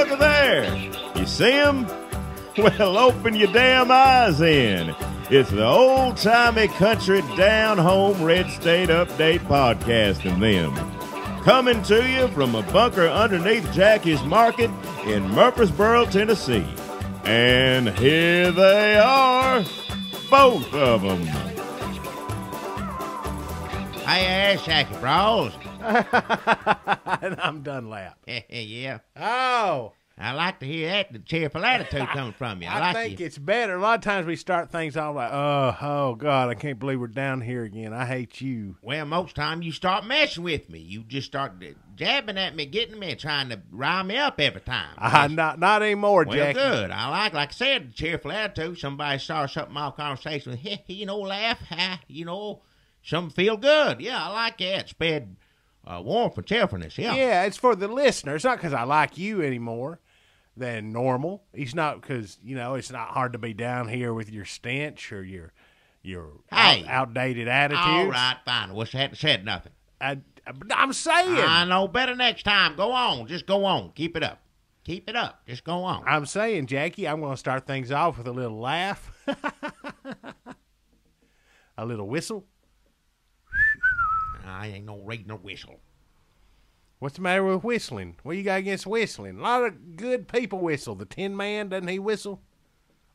Look there. You see him? Well, open your damn eyes in. It's the old-timey country down-home red state update podcast and them. Coming to you from a bunker underneath Jackie's Market in Murfreesboro, Tennessee. And here they are, both of them. Hey, Jackie Bros. And I'm Dunlap. Yeah. Oh. I like to hear that, the cheerful attitude coming from you. I think it's better. A lot of times we start things off like, oh, God, I can't believe we're down here again. I hate you. Well, most time you start messing with me. You just start jabbing at me, getting me, trying to rile me up every time. Not anymore, well, Jackie. Well, good. I like I said, the cheerful attitude. Somebody starts something off conversation with, laugh, something feel good. Yeah, I like that. Spread warmth and cheerfulness, yeah. Yeah, it's for the listener. It's not because I like you anymore than normal. It's not because, it's not hard to be down here with your stench or your outdated attitudes. All right, fine. Wish I hadn't said nothing. I'm saying. I know better next time. Go on. Just go on. Keep it up. Keep it up. Just go on. I'm saying, Jackie, I'm going to start things off with a little laugh. A little whistle. I ain't no reading or whistle. What's the matter with whistling? What you got against whistling? A lot of good people whistle. The Tin Man, doesn't he whistle?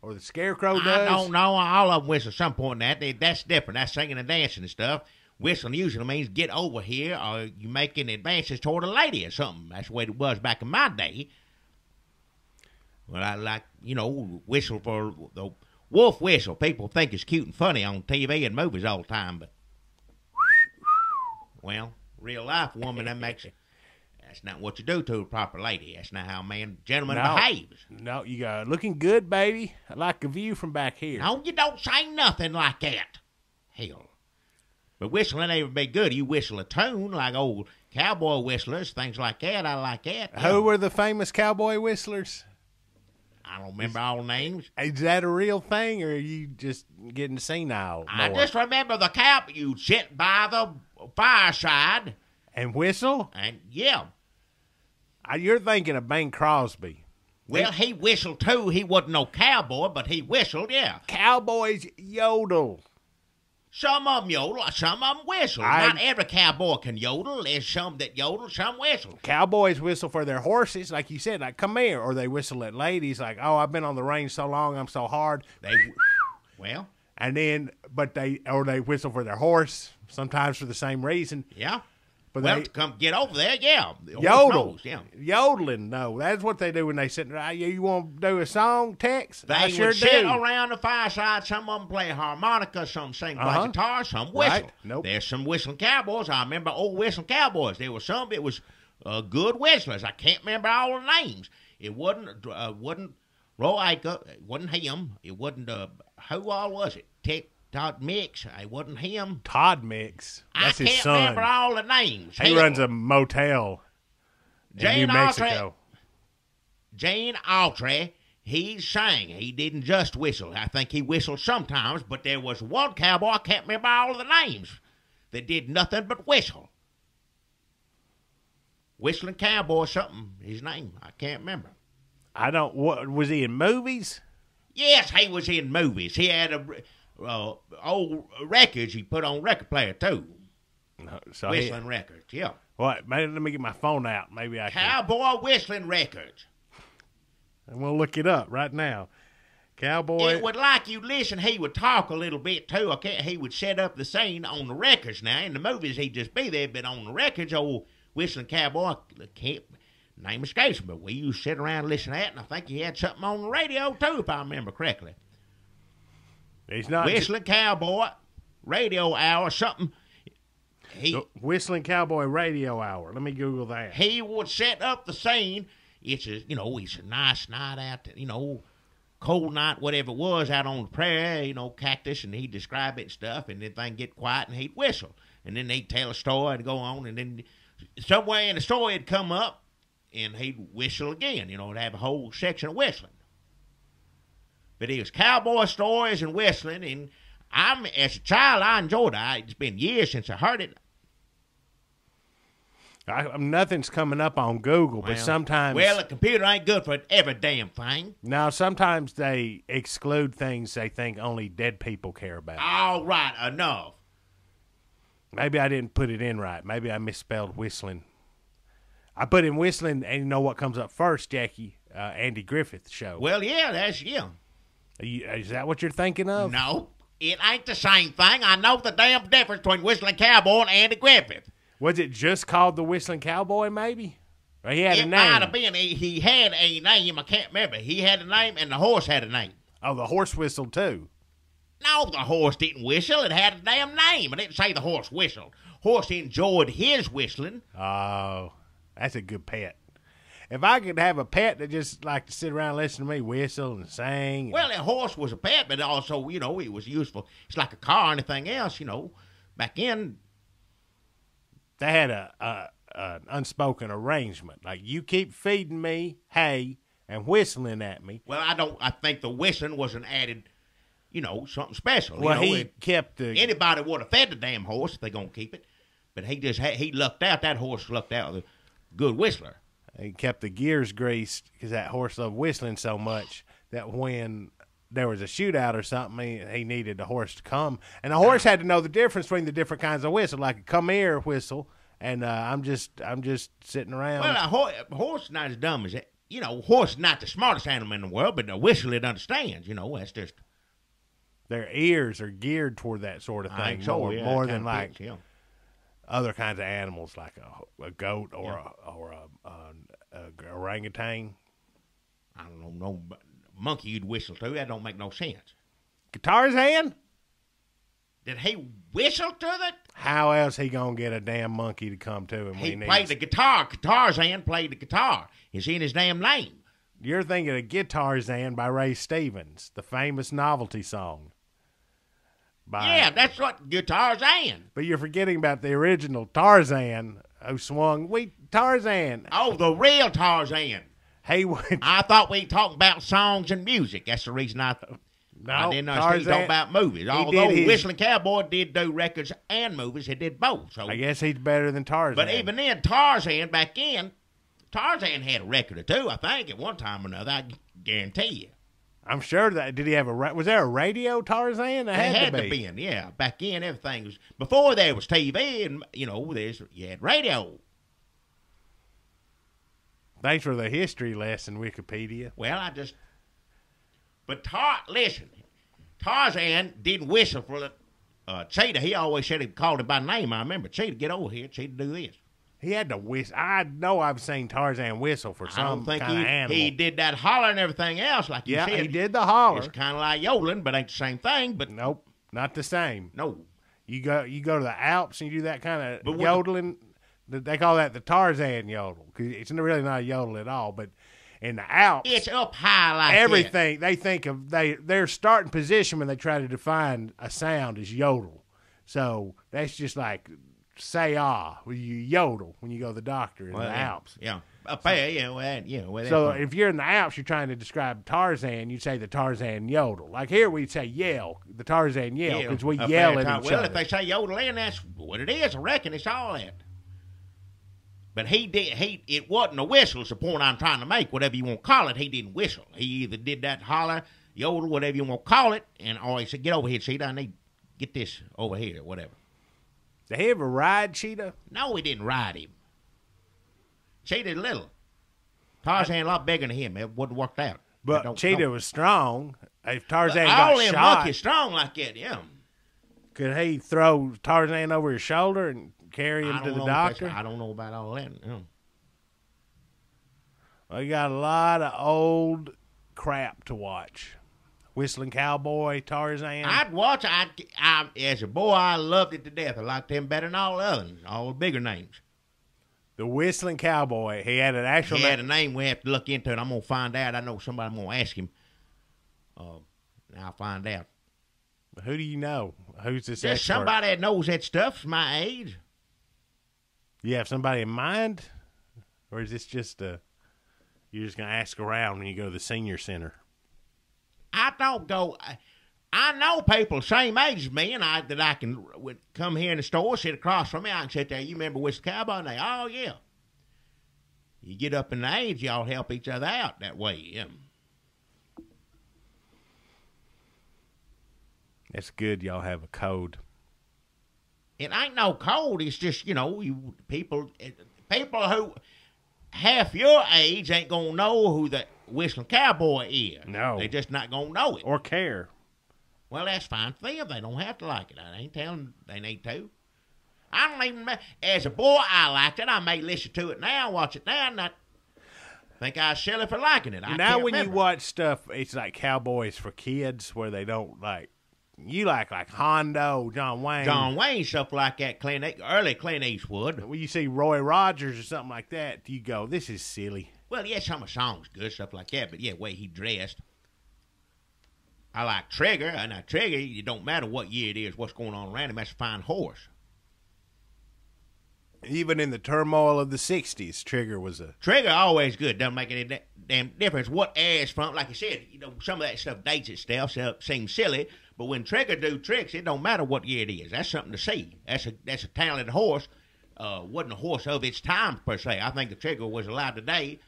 Or the Scarecrow does? I don't know. All of them whistle at some point in that. That's different. That's singing and dancing and stuff. Whistling usually means get over here or you making advances toward a lady or something. That's the way it was back in my day. Well, I like, whistle for the wolf whistle. People think it's cute and funny on TV and movies all the time, but well, real life woman, that's not what you do to a proper lady. That's not how a gentleman behaves. No, you got looking good, baby. I like a view from back here. No, you don't say nothing like that. Hell. But whistling ain't be good. You whistle a tune like old cowboy whistlers, things like that. I like that. Who were the famous cowboy whistlers? I don't remember all names. Is that a real thing, or are you just getting senile? I just remember the cowboy. You'd sit by the fireside. And whistle? And, yeah. You're thinking of Bing Crosby. Well, he whistled, too. He wasn't no cowboy, but he whistled, yeah. Cowboys yodel. Some of them yodel, some of them whistle. Not every cowboy can yodel. There's some that yodel, some whistle. Cowboys whistle for their horses, like you said, like, come here. Or they whistle at ladies, like, oh, I've been on the range so long, I'm so hard. Well. And then, they whistle for their horse, sometimes for the same reason. Yeah. But to come get over there, yeah. Yodel. Yeah. Yodeling, no. That's what they do when they sit there. You want to do a song, Tex? They would sit around the fireside. Some of them play harmonica, some sing play guitar, some whistle. Right. Nope. There's some whistling cowboys. I remember old whistling cowboys. There was some. It was good whistlers. I can't remember all the names. It wasn't Roy Aker. It wasn't him. It wasn't who all was it? Todd Mix. It wasn't him. Todd Mix. That's his son. I can't remember all the names. He runs a motel in New Mexico. Gene Autry, he sang. He didn't just whistle. I think he whistled sometimes, but there was one cowboy, I can't remember all of the names, that did nothing but whistle. Whistling Cowboy something, his name. I can't remember. What was he in movies? Yes, he was in movies. He had old records he put on record player too. Whistling records, yeah. What? Maybe let me get my phone out. Maybe I can. Cowboy whistling records. And we'll look it up right now. Cowboy. It would like you listen. He would talk a little bit too. He would set up the scene on the records. Now in the movies he'd just be there, but on the records, old whistling cowboy name escapes me. But we used to sit around and listen to that, and I think he had something on the radio too, if I remember correctly. He's not Whistling Cowboy, radio hour, something. Whistling Cowboy radio hour. Let me Google that. He would set up the scene. It's a nice night out, cold night, whatever it was, out on the prairie, cactus, and he'd describe it and stuff, and then things get quiet, and he'd whistle. And then they'd tell a story and go on, and then somewhere in the story it'd come up, and he'd whistle again, it'd have a whole section of whistling. But it was cowboy stories and whistling, and as a child, I enjoyed it. It's been years since I heard it. Nothing's coming up on Google, but sometimes. Well, a computer ain't good for every damn thing. No, sometimes they exclude things they think only dead people care about. All right, enough. Maybe I didn't put it in right. Maybe I misspelled whistling. I put in whistling, and you know what comes up first, Jackie? Andy Griffith Show. Well, yeah, that's Is that what you're thinking of? No, it ain't the same thing. I know the damn difference between Whistling Cowboy and Andy Griffith. Was it just called the Whistling Cowboy, maybe? Or he had a name? It might have been. He had a name. I can't remember. He had a name, and the horse had a name. Oh, the horse whistled, too. No, the horse didn't whistle. It had a damn name. I didn't say the horse whistled. Horse enjoyed his whistling. Oh, that's a good pet. If I could have a pet that just like to sit around and listen to me whistle and sing. Well, a horse was a pet, but also, it was useful. It's like a car or anything else, Back in. They had an unspoken arrangement. Like, you keep feeding me hay and whistling at me. Well, I think the whistling was an added, something special. Well, he kept the. Anybody would have fed the damn horse if they're going to keep it. But he lucked out. That horse lucked out. A good whistler. He kept the gears greased because that horse loved whistling so much that when there was a shootout or something, he needed the horse to come. And the horse had to know the difference between the different kinds of whistle, like a come here whistle and I'm just sitting around. Well, a horse is not as dumb as that. Horse is not the smartest animal in the world, but the whistle it understands. That's just. Their ears are geared toward that sort of thing more than like other kinds of animals, like a goat or a orangutan. I don't know, no monkey you'd whistle to. That don't make no sense. Tarzan? Did he whistle to that? How else he gonna get a damn monkey to come to him? He played the guitar. Tarzan played the guitar. It's in his damn name. You're thinking of Guitarzan by Ray Stevens, the famous novelty song. Yeah, that's what Tarzan. But you're forgetting about the original Tarzan who swung. Tarzan. Oh, the real Tarzan. I thought we talked about songs and music. That's the reason I didn't understand you talk about movies. Although Whistling Cowboy did do records and movies, he did both. So I guess he's better than Tarzan. But even then, Tarzan back then, Tarzan had a record or two, I think, at one time or another. I guarantee you. I'm sure that. Did he have was there a radio Tarzan? There had to be. Yeah. Back then, everything was before there was TV, and you had radio. Thanks for the history lesson, Wikipedia. Well, listen, Tarzan didn't whistle for Cheetah. He always said he called him by name. I remember, Cheetah, get over here. Cheetah, do this. He had to whistle. I know I've seen Tarzan whistle for some kind of animal. He did that holler and everything else, like you said. Yeah, he did the holler. It's kind of like yodeling, but ain't the same thing. But nope, not the same. No. You go to the Alps and you do that kind of yodeling. They call that the Tarzan yodel because it's really not a yodel at all. But in the Alps, it's up high like everything. They think of their starting position when they try to define a sound is yodel. So that's just like. Say when you yodel when you go to the doctor in the Alps. Yeah. Up there, so if you're in the Alps, you're trying to describe Tarzan, you'd say the Tarzan yodel. Like here we'd say yell, the Tarzan yell, because we yell at each other. Well, if they say yodel in, that's what it is. I reckon it's all that. But it wasn't a whistle, is the point I'm trying to make. Whatever you want to call it, he didn't whistle. He either did that holler, yodel, whatever you want to call it, or he said, get over here, Cheetah, I need get this over here, whatever. Did he ever ride Cheetah? No, he didn't ride him. Cheetah's little. Tarzan a lot bigger than him. It wouldn't worked out. But Cheetah was strong. If Tarzan got all them monkeys strong like that, yeah. Could he throw Tarzan over his shoulder and carry him to the doctor? I don't know about all that. Yeah. Well, you got a lot of old crap to watch. Whistling Cowboy, Tarzan. I'd watch. As a boy, I loved it to death. I liked him better than all the others, all the bigger names. The Whistling Cowboy. He had an actual. He had a name. We have to look into it. I'm gonna find out. I know somebody. I'm gonna ask him. I'll find out. Who do you know? Who's this? Just somebody that knows that stuff. My age. You have somebody in mind, or is this just you're just gonna ask around when you go to the senior center? I don't go. I know people same age as me, and that I can would come here in the store, sit across from me. I can sit there. You remember Whiskey Cowboy? And they, oh yeah. You get up in the age, y'all help each other out that way. Yeah. It's good y'all have a code. It ain't no code. It's just, people who half your age ain't going to know who the Whistling Cowboy is. No. They just not going to know it. Or care. Well, that's fine for them. They don't have to like it. I ain't telling them they need to. I don't even, as a boy, I liked it. I may listen to it now, watch it now, and I think I was silly for liking it. Now when you watch stuff, it's like Cowboys for kids where they don't like, you like Hondo, John Wayne. Stuff like that, early Clint Eastwood. When you see Roy Rogers or something like that, you go, this is silly. Well, yeah, some of the songs good, stuff like that, but yeah, the way he dressed. I like Trigger, and Trigger, it don't matter what year it is, what's going on around him, that's a fine horse. Even in the turmoil of the 60s, Trigger was a... Trigger always good. Doesn't make any damn difference what era it's from. Like I said, some of that stuff dates itself, so it seems silly. But when Trigger do tricks, it don't matter what year it is. That's something to see. That's a talented horse. Wasn't a horse of its time, per se. I think the Trigger was allowed today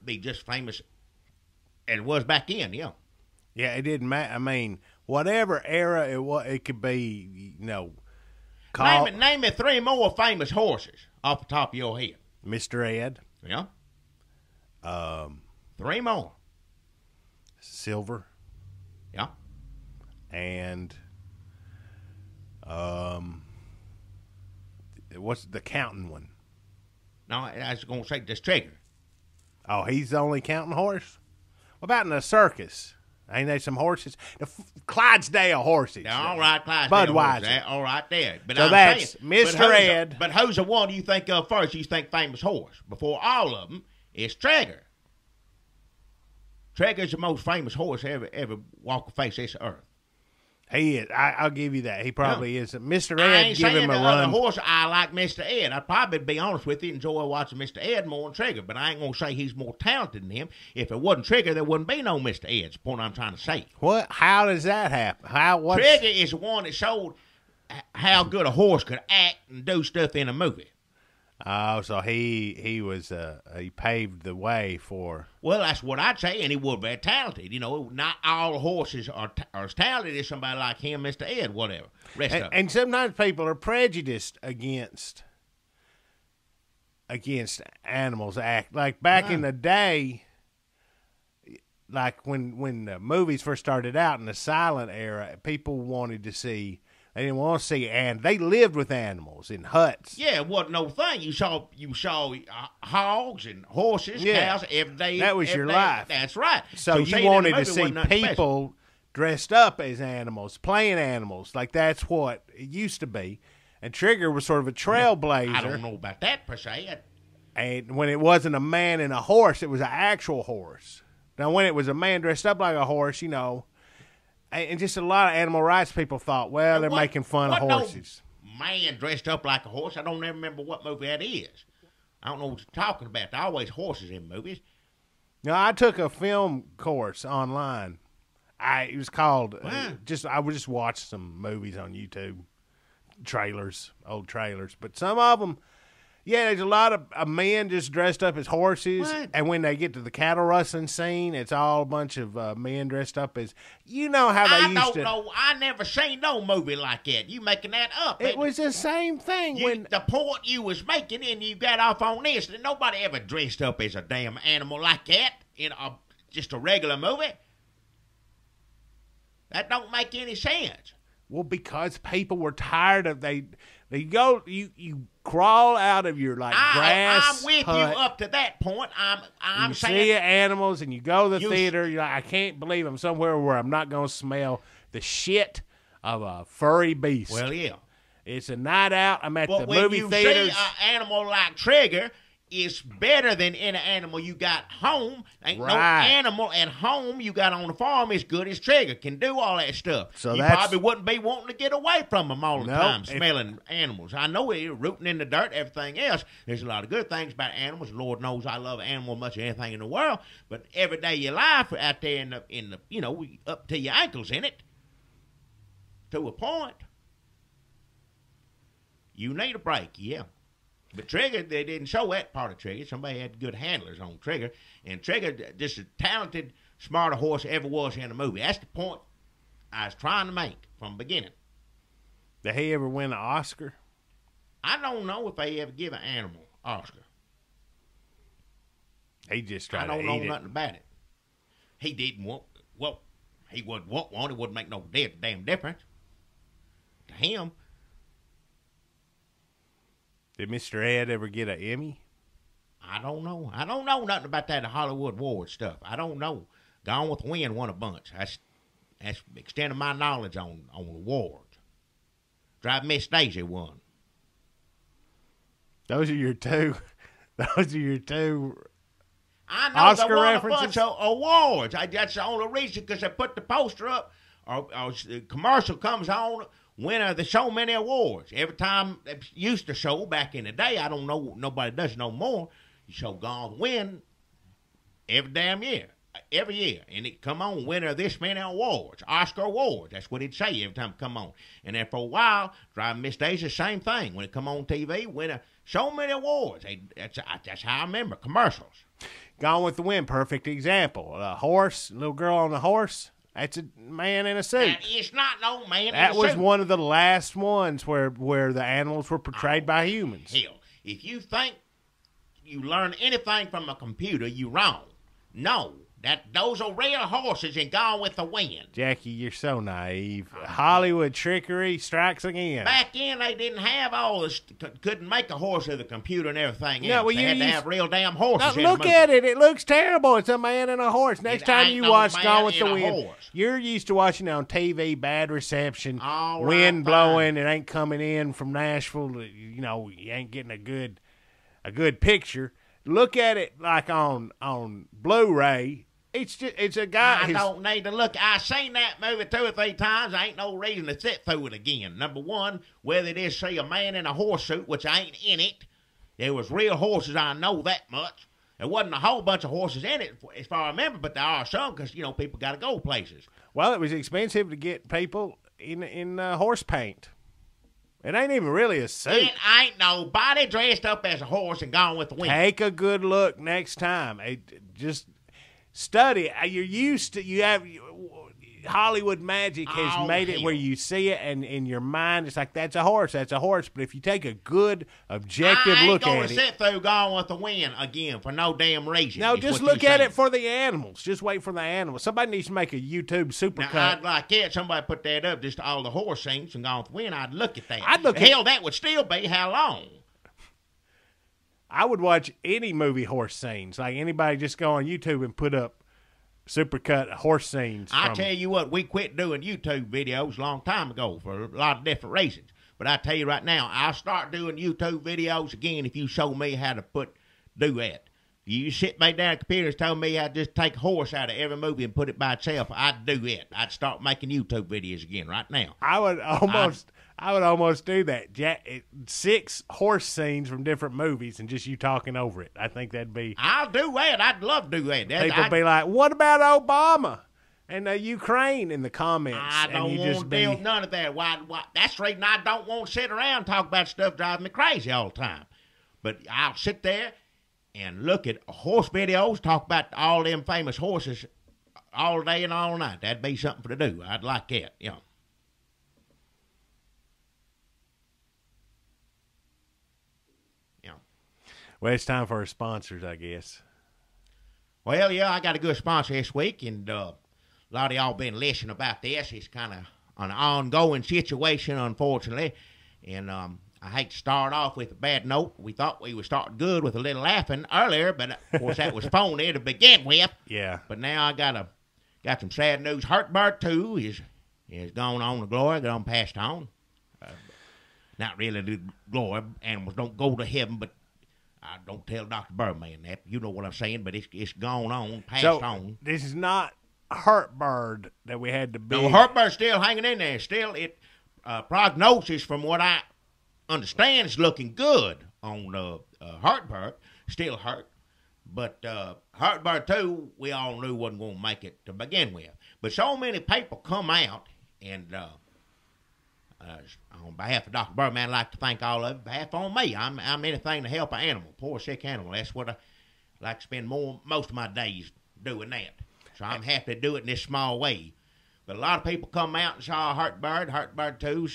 be just famous as it was back in, yeah. Yeah, it didn't matter. I mean, whatever era it was, it could be, Name me three more famous horses off the top of your head. Mr. Ed. Yeah. Three more. Silver. Yeah. And what's the counting one? No, I was going to say just Trigger. Oh, he's the only counting horse? What about in the circus? Ain't there some horses? The Clydesdale horses. All right, Clydesdale Budweiser. horses. All right there. But so I'm that's saying, Mr. Ed. But who's the one you think of first? You think famous horse. Before all of them, it's Trigger. Trigger's the most famous horse ever walk the face of this earth. He is. I'll give you that. He probably is. Mr. I Ed, ain't give saying him a the run. other horse, I like Mr. Ed. I'd probably be honest with you, enjoy watching Mr. Ed more than Trigger, but I ain't going to say he's more talented than him. If it wasn't Trigger, there wouldn't be no Mr. Ed. That's the point I'm trying to say. What? How does that happen? Trigger is the one that showed how good a horse could act and do stuff in a movie. Oh, so he paved the way for... Well, that's what I'd say, and he was very talented. Not all horses are as talented as somebody like him, Mr. Ed, whatever. And sometimes people are prejudiced against animals act. Like back in the day, like when the movies first started out in the silent era, people wanted to see... They didn't want to see, and they lived with animals in huts. Yeah, it wasn't no thing. You saw hogs and horses, cows every day. That was your life. That's right. So you wanted to see people dressed up as animals, playing animals. Like that's what it used to be. And Trigger was sort of a trailblazer. I don't know about that per se. And when it wasn't a man and a horse, it was an actual horse. Now, when it was a man dressed up like a horse, and just a lot of animal rights people thought, well, they're making fun of horses. No man dressed up like a horse. I don't ever remember what movie that is. I don't know what you're talking about. There are always horses in movies. No, I took a film course online. It was called, I would just watch some movies on YouTube, old trailers. But some of them, there's a lot of men just dressed up as horses. What? And when they get to the cattle rustling scene, it's all a bunch of men dressed up as, how they used to. I don't know. I never seen no movie like that. You making that up. It was the same thing. The point you was making, and you got off on this, that nobody ever dressed up as a damn animal like that in just a regular movie. That don't make any sense. Well, because people were tired of you crawl out of your grass. I'm with hut. you up to that point. I'm you saying see animals and you go to the theater. You're like, I can't believe I'm somewhere where I'm not going to smell the shit of a furry beast. Well, yeah, it's a night out. I'm at the movie when you theaters. See an animal like Trigger is better than any animal you got home. Ain't no animal at home you got on the farm as good as Trigger. Can do all that stuff. So you probably wouldn't be wanting to get away from them all the time, smelling animals. I know you're rooting in the dirt, everything else. There's a lot of good things about animals. Lord knows I love animals much as anything in the world. But every day of your life out there in the up to your ankles in it, to a point. You need a break, yeah. But Trigger, they didn't show that part of Trigger. Somebody had good handlers on Trigger. And Trigger, just a talented, smarter horse ever was in the movie. That's the point I was trying to make from the beginning. Did he ever win an Oscar? I don't know if they ever give an animal Oscar. He just tried I to don't know eat nothing about it. He didn't want, well, he wouldn't want one. It wouldn't make no damn difference to him. Did Mr. Ed ever get an Emmy? I don't know. I don't know nothing about that Hollywood award stuff. I don't know. Gone with the Wind won a bunch. That's extending my knowledge on awards. Drive Miss Daisy won. Those are your two. Those are your two. I know Oscar they won references? a bunch of awards. That's the only reason, because they put the poster up, or the commercial comes on. Winner of the so many awards. Every time they used to show back in the day, I don't know, nobody does no more. You show Gone Win every damn year, every year, and it come on winner of this many awards, Oscar awards. That's what it'd say every time it come on. And then for a while, Driving Miss Daisy, same thing. When it come on TV, winner so many awards. That's how I remember commercials. Gone with the Wind, perfect example. A horse, little girl on a horse. That's a man in a suit. And it's not no man in a That was suit. one of the last ones where the animals were portrayed by humans. Hell, if you think you learn anything from a computer, you wrong. No, those are real horses and Gone with the Wind. Jackie, you're so naive. Hollywood trickery strikes again. Back then, they didn't have all this. Couldn't make a horse of the computer and everything. No, else. well, they you had to used- have real damn horses. Now, in the look movie. at it. It looks terrible. It's a man and a horse. Next It time ain't you no watch man Gone with the and a Wind, horse. you're used to watching it on TV, bad reception, All wind right, blowing, it ain't coming in from Nashville. You know, you ain't getting a good picture. Look at it like on Blu-ray. It's a guy. I don't need to look. I seen that movie 2 or 3 times. Ain't no reason to sit through it again. Number one, whether it is see a man in a horse suit, which ain't in it. There was real horses. I know that much. There wasn't a whole bunch of horses in it, as far as I remember, but there are some because people got to go places. Well, it was expensive to get people in horse paint. It ain't even really a suit. It ain't nobody dressed up as a horse and Gone with the Wind. Take a good look next time. Just study. You're used to Hollywood magic has made it where you see it, and in your mind it's like that's a horse. But if you take a good objective look I ain't at gonna it, sit through Gone with the Wind again for no damn reason. no, is just what look you at saying. it for the animals. Just wait for the animals. Somebody needs to make a YouTube Now, supercut. I'd like it. Somebody put that up, just all the horse scenes and Gone with the Wind. I'd look at that. I'd look at- Hell, that would still be how long? I would watch any movie horse scenes. Like anybody, just go on YouTube and put up supercut horse scenes. I from- tell you what, we quit doing YouTube videos a long time ago for a lot of different reasons. But I tell you right now, I'll start doing YouTube videos again if you show me how to do that. You sit me down at the computer and tell me how to just take a horse out of every movie and put it by itself. I'd do it. I'd start making YouTube videos again right now. I would almost do that. 6 horse scenes from different movies and just you talking over it. I think that'd be. I'll do that. I'd love to do that. People be like, "What about Obama and Ukraine?" in the comments. I and don't you want just to be, deal with none of that. Why? That's the reason I don't want to sit around and talk about stuff driving me crazy all the time. But I'll sit there and look at horse videos, talk about all them famous horses all day and all night. That'd be something to do. I'd like that, Yeah. Well, it's time for our sponsors, I guess. Well, yeah, I got a good sponsor this week, and a lot of y'all been listening about this. It's kind of an ongoing situation, unfortunately, and I hate to start off with a bad note. We thought we were starting good with a little laughing earlier, but of course that was phony to begin with. Yeah. But now I got some sad news. Heartburn 2 is gone on to glory, gone passed on. Not really to glory. Animals don't go to heaven, but I don't tell Dr. Birdman that. You know what I'm saying, but it's gone on, passed on. This is not Heartbird that we had to be. No, Heartburn's still hanging in there. Still, prognosis from what I understand is looking good on Heartburn. Still hurt. But Heartburn 2, we all knew wasn't going to make it to begin with. But so many people come out and On behalf of Dr. Birdman, I'd like to thank all of you. On behalf on me, I'm anything to help an animal, poor sick animal. That's what I like to spend most of my days doing that. So I'm happy to do it in this small way. But a lot of people come out and saw Heartbird 2,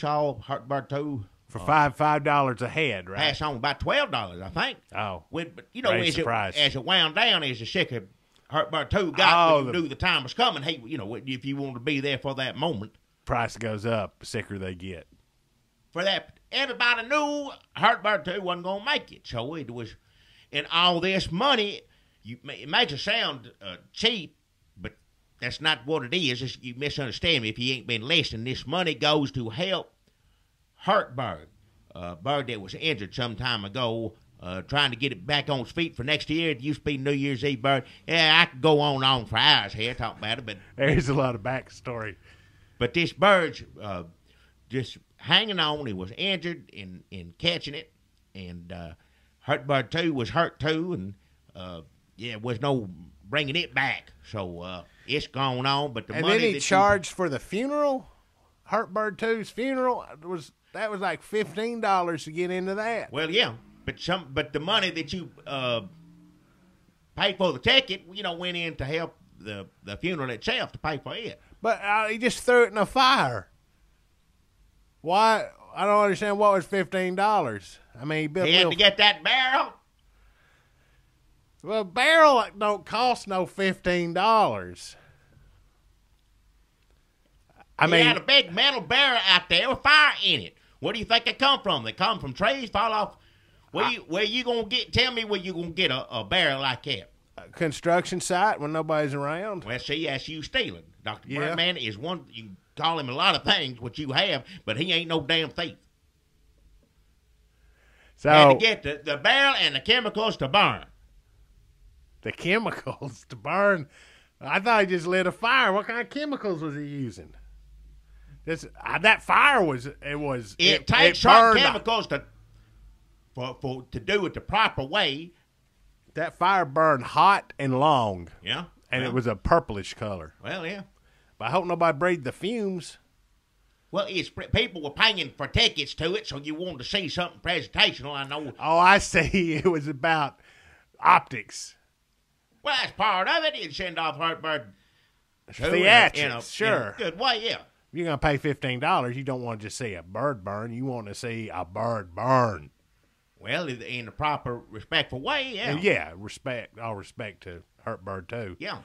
For $5 a head, right? pass on about $12, I think. Oh, But great surprise. as it wound down, as the sicker Heartbird 2 got, Oh, when you knew the time was coming. Hey, if you wanted to be there for that moment, price goes up, the sicker they get. for that, everybody knew Heartbird 2 wasn't going to make it. So it was, and all this money, it makes it sound cheap, but that's not what it is. You misunderstand me if you ain't been listening. This money goes to help Heartbird, a bird that was injured some time ago, trying to get it back on its feet for next year. It used to be New Year's Eve bird. Yeah, I could go on for hours here talking about it, but There's a lot of backstory. But this bird's just hanging on. He was injured in catching it, and Heartbird 2 was hurt too, and was no bringing it back. So it's gone on. But And money then he that charged for the funeral. Heartbird 2's funeral was like $15 to get into that. Well, yeah, but the money that you paid for the ticket, went in to help the funeral itself to pay for it. But he just threw it in a fire. Why? I don't understand what was $15. I mean, he built He had to get that barrel. Well, barrel don't cost no $15. I He mean, had a big metal barrel out there with fire in it. Where do you think they come from? They come from trees, fall off. Where you gonna get? Tell me where you gonna get a barrel like that? a construction site when nobody's around. Well, see, that's you stealing. Dr. Yeah. Birdman is one. You can call him a lot of things, what you have, but he ain't no damn thief. So Had to get the barrel and the chemicals to burn. the chemicals to burn. I thought he just lit a fire. What kind of chemicals was he using? That fire was It takes certain burned. chemicals to do it the proper way. That fire burned hot and long, Yeah, and well, it was a purplish color. well, yeah. But I hope nobody breathed the fumes. Well, people were paying for tickets to it, so you wanted to see something presentational. I know. Oh, I see. It was about optics. Well, that's part of it. You'd send off Heartbird. Theatrics, sure. In a good way, yeah. If you're going to pay $15, you don't want to just see a bird burn. You want to see a bird burn. Well, in the proper, respectful way, yeah. And yeah, all respect to Heartbird too. Yeah.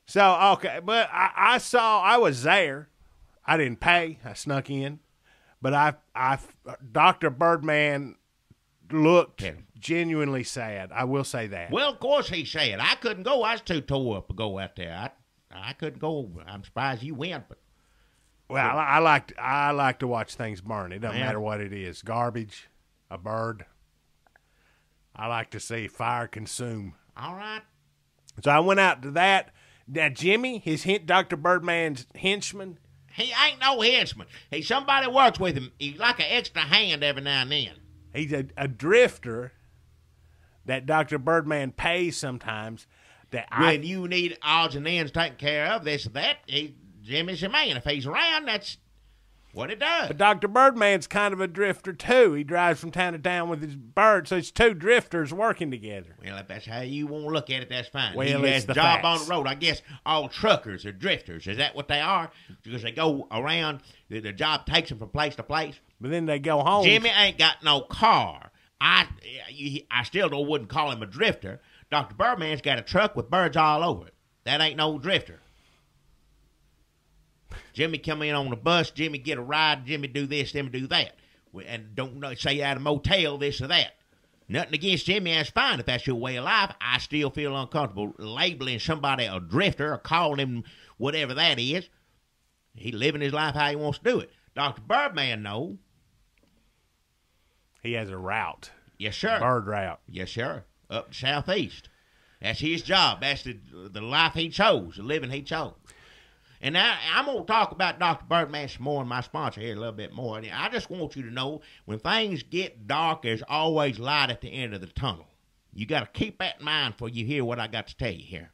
So, okay, but I was there. I didn't pay. I snuck in. But Dr. Birdman looked genuinely sad. I will say that. Well, of course he said. I couldn't go. I was too tore up to go out there. I couldn't go. I'm surprised you went, but. Well, I like to watch things burn. It doesn't Yeah. matter what it is. Garbage, a bird. I like to see fire consume. All right. So I went out to that. Now, Jimmy, Dr. Birdman's henchman, He ain't no henchman. He's somebody who works with him. He's like an extra hand every now and then. he's a drifter that Dr. Birdman pays sometimes. When you need odds and ends taken care of, this or that, Jimmy's your man. If he's around, that's what it does. But Dr. Birdman's kind of a drifter, too. He drives from town to town with his bird, so it's two drifters working together. Well, if that's how you want to look at it, that's fine. Well, he it's has a the job facts. on the road. I guess all truckers are drifters. Is that what they are? Because they go around, the job takes them from place to place. But then they go home. Jimmy ain't got no car. I still wouldn't call him a drifter. Dr. Birdman's got a truck with birds all over it. That ain't no drifter. Jimmy come in on the bus. Jimmy get a ride. Jimmy do this. Jimmy do that. And don't say at a motel this or that. Nothing against Jimmy. That's fine if that's your way of life. I still feel uncomfortable labeling somebody a drifter or calling him whatever that is. He living his life how he wants to do it. Dr. Birdman, no. He has a route. Yes, sir. Bird route. Yes, sir. Up southeast. That's his job. That's the life he chose, the living he chose. And now I'm going to talk about Dr. Birdman some more and my sponsor here a little bit more. And I just want you to know when things get dark, there's always light at the end of the tunnel. You got to keep that in mind before you hear what I got to tell you here.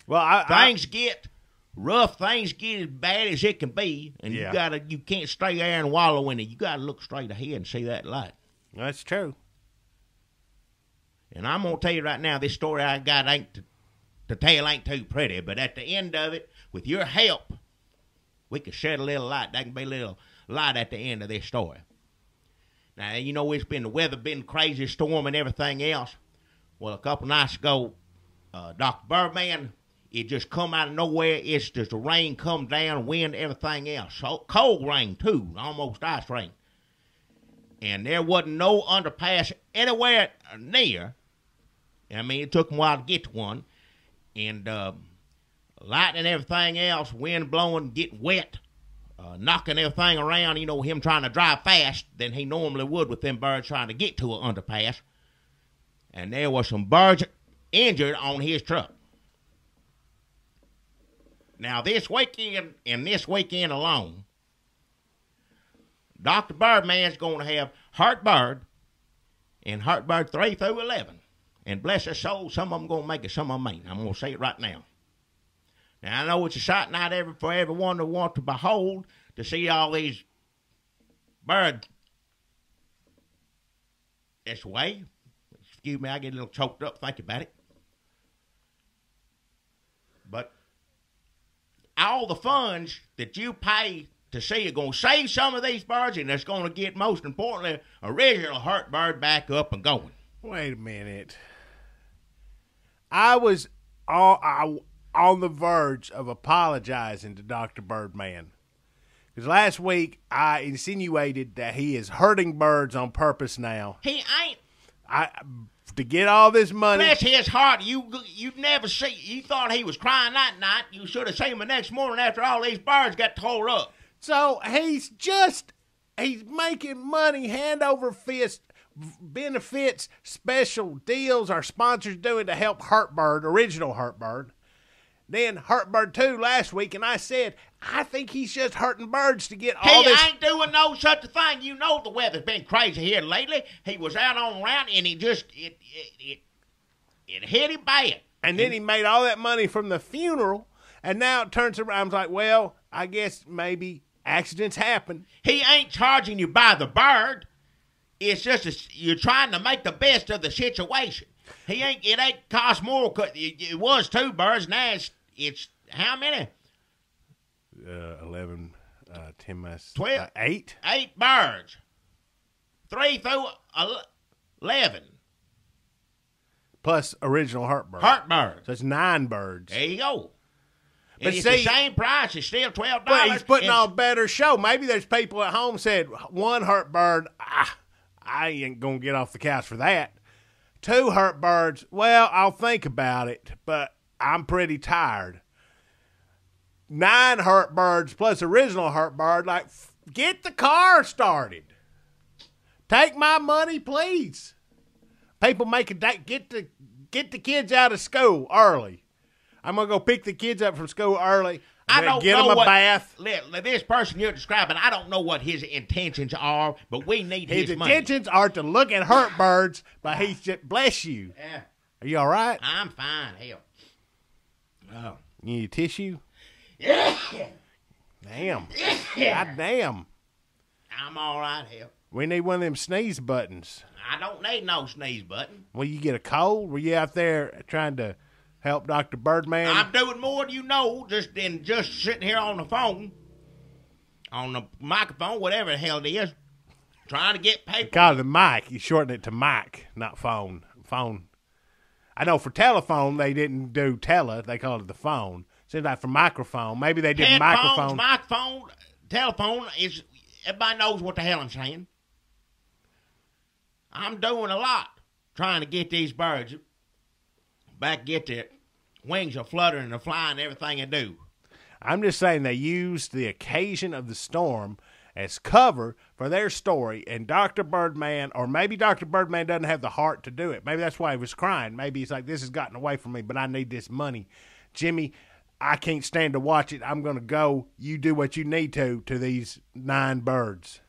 Well, Things get rough things get as bad as it can be, and you can't stay there and wallow in it. You gotta look straight ahead and see that light. That's true. And I'm gonna tell you right now, this story I got the tale ain't too pretty, but at the end of it, with your help, we can shed a little light. There can be a little light at the end of this story. Now, you know, the weather been crazy, storm and everything else. Well, a couple nights ago, Dr. Birdman, it just come out of nowhere. It's just the rain come down, wind, everything else. So, cold rain, too, almost ice rain. And there wasn't no underpass anywhere near. I mean, it took them a while to get to one. And lightning and everything else, wind blowing, getting wet, knocking everything around, you know, him trying to drive fast than he normally would with them birds trying to get to an underpass. And there was some birds injured on his truck. Now, this weekend alone, Dr. Birdman's going to have Heartbird and Heartbird 3 through 11. And bless their soul, some of them going to make it, some of them ain't. I'm going to say it right now. Now, I know it's a sight night for everyone to want to behold, to see all these birds this way. Excuse me, I get a little choked up thinking about it. But all the funds that you pay to see are going to save some of these birds, and it's going to get, most importantly, original Heartbird back up and going. Wait a minute. I was on the verge of apologizing to Dr. Birdman. Because last week I insinuated that he is hurting birds on purpose now. He ain't. To get all this money. Bless his heart, you'd never see. You thought he was crying that night. You should have seen him the next morning after all these birds got tore up. So he's making money hand over fist, benefits, special deals our sponsors doing to help Heartbird, original Heartbird. Then Heartbird 2 last week, and I said, I think he's just hurting birds to get all this. He ain't doing no such a thing. You know the weather's been crazy here lately. He was out on round, and it hit him bad. And then he made all that money from the funeral, and now it turns around. I'm like, well, I guess maybe accidents happen. He ain't charging you by the bird. It's just you're trying to make the best of the situation. It ain't cost more. It was 2 birds. Now it's how many? 11, 10 minus 12, 8. 8 birds. 3 through 11. Plus original Heartbird. Heartbird. So it's 9 birds. There you go. But and it's the same price. It's still $12. But he's putting on a better show. Maybe there's people at home said, 1 Heartbird, I ain't going to get off the couch for that. 2 Heartbirds, well, I'll think about it, but I'm pretty tired. 9 Heartbirds plus original Heartbird, like, get the car started. Take my money, please. People make a date. Get the kids out of school early. I'm going to go pick the kids up from school early. I don't get know them a bath. This person you're describing, I don't know what his intentions are, but we need his money. His intentions are to look at Heartbirds, but he's just, bless you. Yeah. Are you all right? I'm fine, hell. Oh. You need a tissue? Yeah. Damn. God damn. I'm all right, hell. We need one of them sneeze buttons. I don't need no sneeze button. Will you get a cold? Were you out there trying to help Dr. Birdman? I'm doing more than you know than just sitting here on the phone, on the microphone, whatever the hell it is, trying to get paper. Call it the mic. You shorten it to mic, not phone. Phone. I know for telephone, they didn't do tele. They called it the phone. Seems like for microphone, maybe they did Headphones, microphone. Microphone, telephone, is everybody knows what the hell I'm saying. I'm doing a lot trying to get these birds back, get their wings are fluttering and flying and everything they do. I'm just saying they used the occasion of the storm as cover for their story, and Dr. Birdman, or maybe Dr. Birdman doesn't have the heart to do it. Maybe that's why he was crying. Maybe he's like, this has gotten away from me, but I need this money. Jimmy, I can't stand to watch it. I'm going to go. You do what you need to these 9 birds.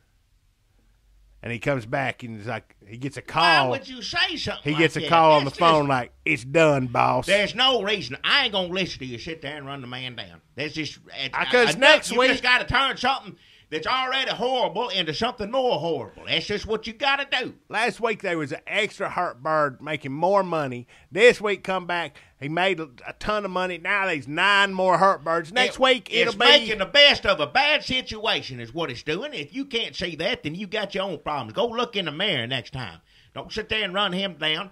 And he comes back and he's like, he gets a Why call. would you say something He like gets a that? call on the That's phone just- like, it's done, boss. There's no reason. I ain't going to listen to you sit there and run the man down. That's just... Because next you week- just got to turn something that's already horrible into something more horrible. That's just what you got to do. Last week there was an extra hurt bird making more money. This week come back, he made a ton of money. Now there's 9 more hurt birds. Next week it'll it's be making the best of a bad situation is what it's doing. If you can't see that, then you got your own problems. Go look in the mirror next time. Don't sit there and run him down.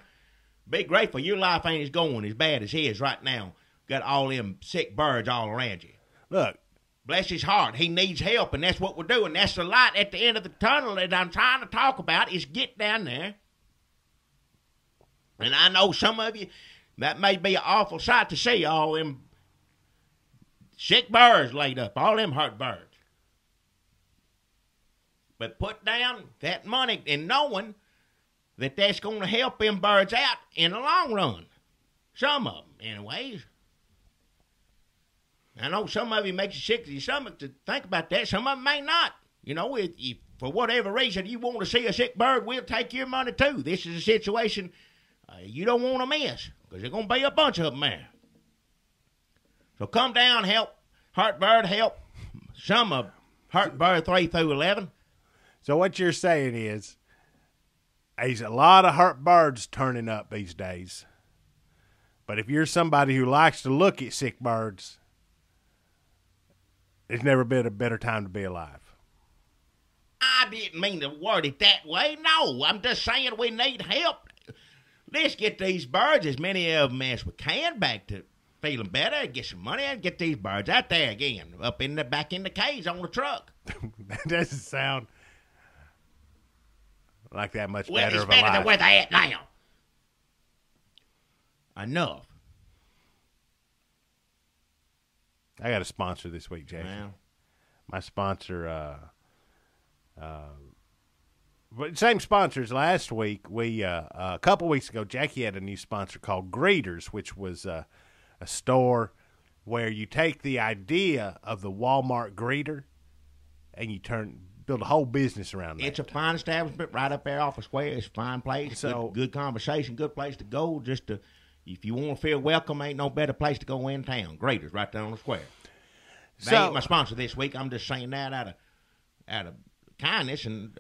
Be grateful your life ain't as going as bad as his right now. Got all them sick birds all around you. Look. Bless his heart. He needs help, and that's what we're doing. That's the light at the end of the tunnel that I'm trying to talk about is get down there. And I know some of you, that may be an awful sight to see, all them sick birds laid up, all them hurt birds. But put down that money and knowing that that's going to help them birds out in the long run. Some of them, anyways. I know some of you makes you sick to your stomach to think about that. Some of them may not. You know, if for whatever reason you want to see a sick bird, we'll take your money too. This is a situation you don't want to miss because there's going to be a bunch of them there. So come down, help hurt bird, help some of hurt bird 3 through 11. So what you're saying is there's a lot of hurt birds turning up these days. But if you're somebody who likes to look at sick birds, there's never been a better time to be alive. I didn't mean to word it that way. No, I'm just saying we need help. Let's get these birds, as many of them as we can, back to feeling better, get some money, and get these birds out there again, back in the cage on the truck. That doesn't sound like that much Well, better it's of a better life. than where they at now. Enough. I got a sponsor this week, Jackie. Well, My sponsor, but same sponsors last week. We a couple weeks ago, Jackie had a new sponsor called Greeters, which was a store where you take the idea of the Walmart greeter and you build a whole business around that. it's a fine establishment right up there off the square. It's a fine place. So- good conversation, good place to go. If you want to feel welcome, ain't no better place to go in town. Greeters right there on the square. They ain't my sponsor this week. I'm just saying that out of kindness and,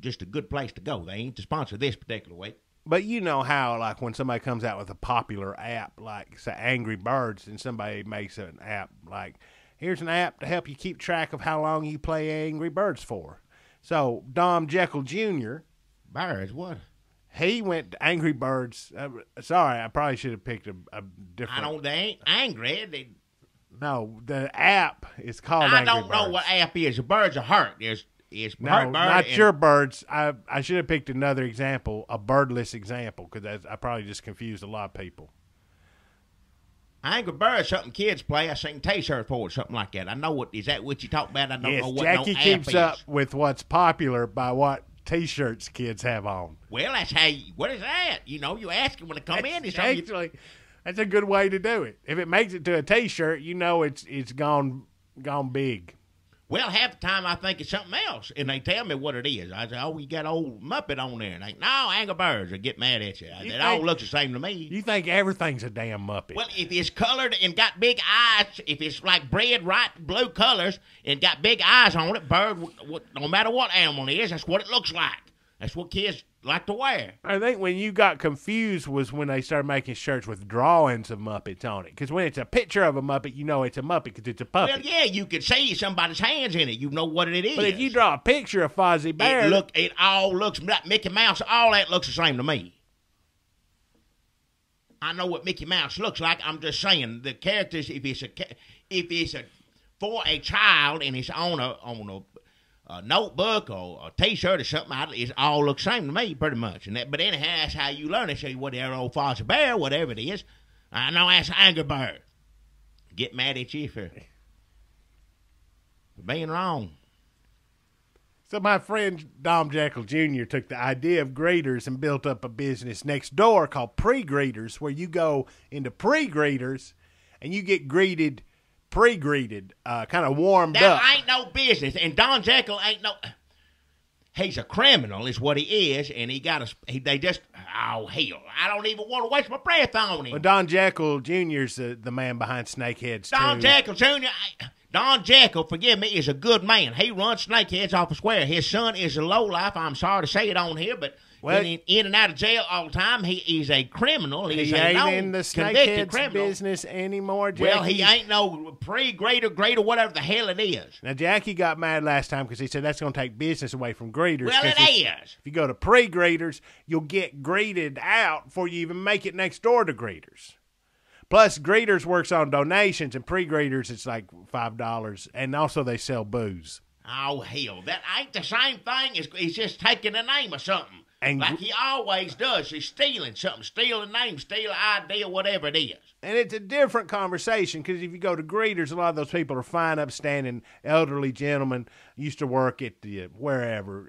just a good place to go. They ain't the sponsor this particular week. But you know how, like, when somebody comes out with a popular app, like, say, Angry Birds, and somebody makes an app, like, here's an app to help you keep track of how long you play Angry Birds for. So, Dom Jekyll Jr., Birds, what? he went to Angry Birds. Sorry, I probably should have picked a different. They ain't angry. No, the app is called I Angry don't know Birds. what app is. The birds are hurt. It's No, hurt bird. not and- your birds. I should have picked another example, a birdless example, because I probably just confused a lot of people. Angry Birds, something kids play. I sing T-shirt for it, something like that. I know what is that what you talk about? I don't Yes, know what Jackie no app keeps is. up with what's popular by what T-shirts kids have on. Well, that's how you. What is that? You ask them when they come in. It's something you- Actually, that's a good way to do it. If it makes it to a T-shirt, it's gone big. Well, half the time I think it's something else, and they tell me what it is. I say, "Oh, you got old Muppet on there," and they, "No, Angry Birds." They get mad at you. It all looks the same to me. You think everything's a damn Muppet? Well, if it's colored and got big eyes, if it's like red, blue colors and got big eyes on it, bird, no matter what animal it is, that's what it looks like. That's what kids like to wear. I think when you got confused was when they started making shirts with drawings of Muppets on it. Because when it's a picture of a Muppet, you know it's a Muppet because it's a puppet. Well, yeah, you can see somebody's hands in it. You know what it is. But if you draw a picture of Fozzie Bear, it all looks like Mickey Mouse. All that looks the same to me. I know what Mickey Mouse looks like. I'm just saying the characters. If it's for a child and it's on a notebook or a T-shirt or something, it all looks the same to me pretty much. But anyhow, that's how you learn it. So whatever old Fozzie Bear, whatever it is, I know that's Angry Bird. Get mad at you for being wrong. So my friend Dom Jekyll Jr. took the idea of greeters and built up a business next door called pre-greeters, where you go into pre-greeters and you get pre-greeted, kind of warmed up. That ain't no business, and Don Jekyll ain't no. He's a criminal, is what he is, and they just, oh, hell, I don't even want to waste my breath on him. Well, Don Jekyll Jr.'s the man behind Snakeheads, Don too. Jekyll Jr., Don Jekyll, forgive me, is a good man. He runs Snakeheads off a square. His son is a lowlife. I'm sorry to say it on here, but in and out of jail all the time. He is a criminal. He a ain't in the Snakeheads business anymore, Jackie. Well, he ain't no pre-grader, whatever the hell it is. Now, Jackie got mad last time because he said that's going to take business away from graders. Well, it is. If you go to pre-graders, you'll get graded out before you even make it next door to graders. Plus, graders works on donations, and pre-graders it's like $5, and also they sell booze. Oh, hell, that ain't the same thing. He's just taking the name of something. And like he always does. He's stealing something. Steal a name, steal an idea, whatever it is. And it's a different conversation because if you go to graders, a lot of those people are fine, upstanding, elderly gentlemen, used to work at the wherever,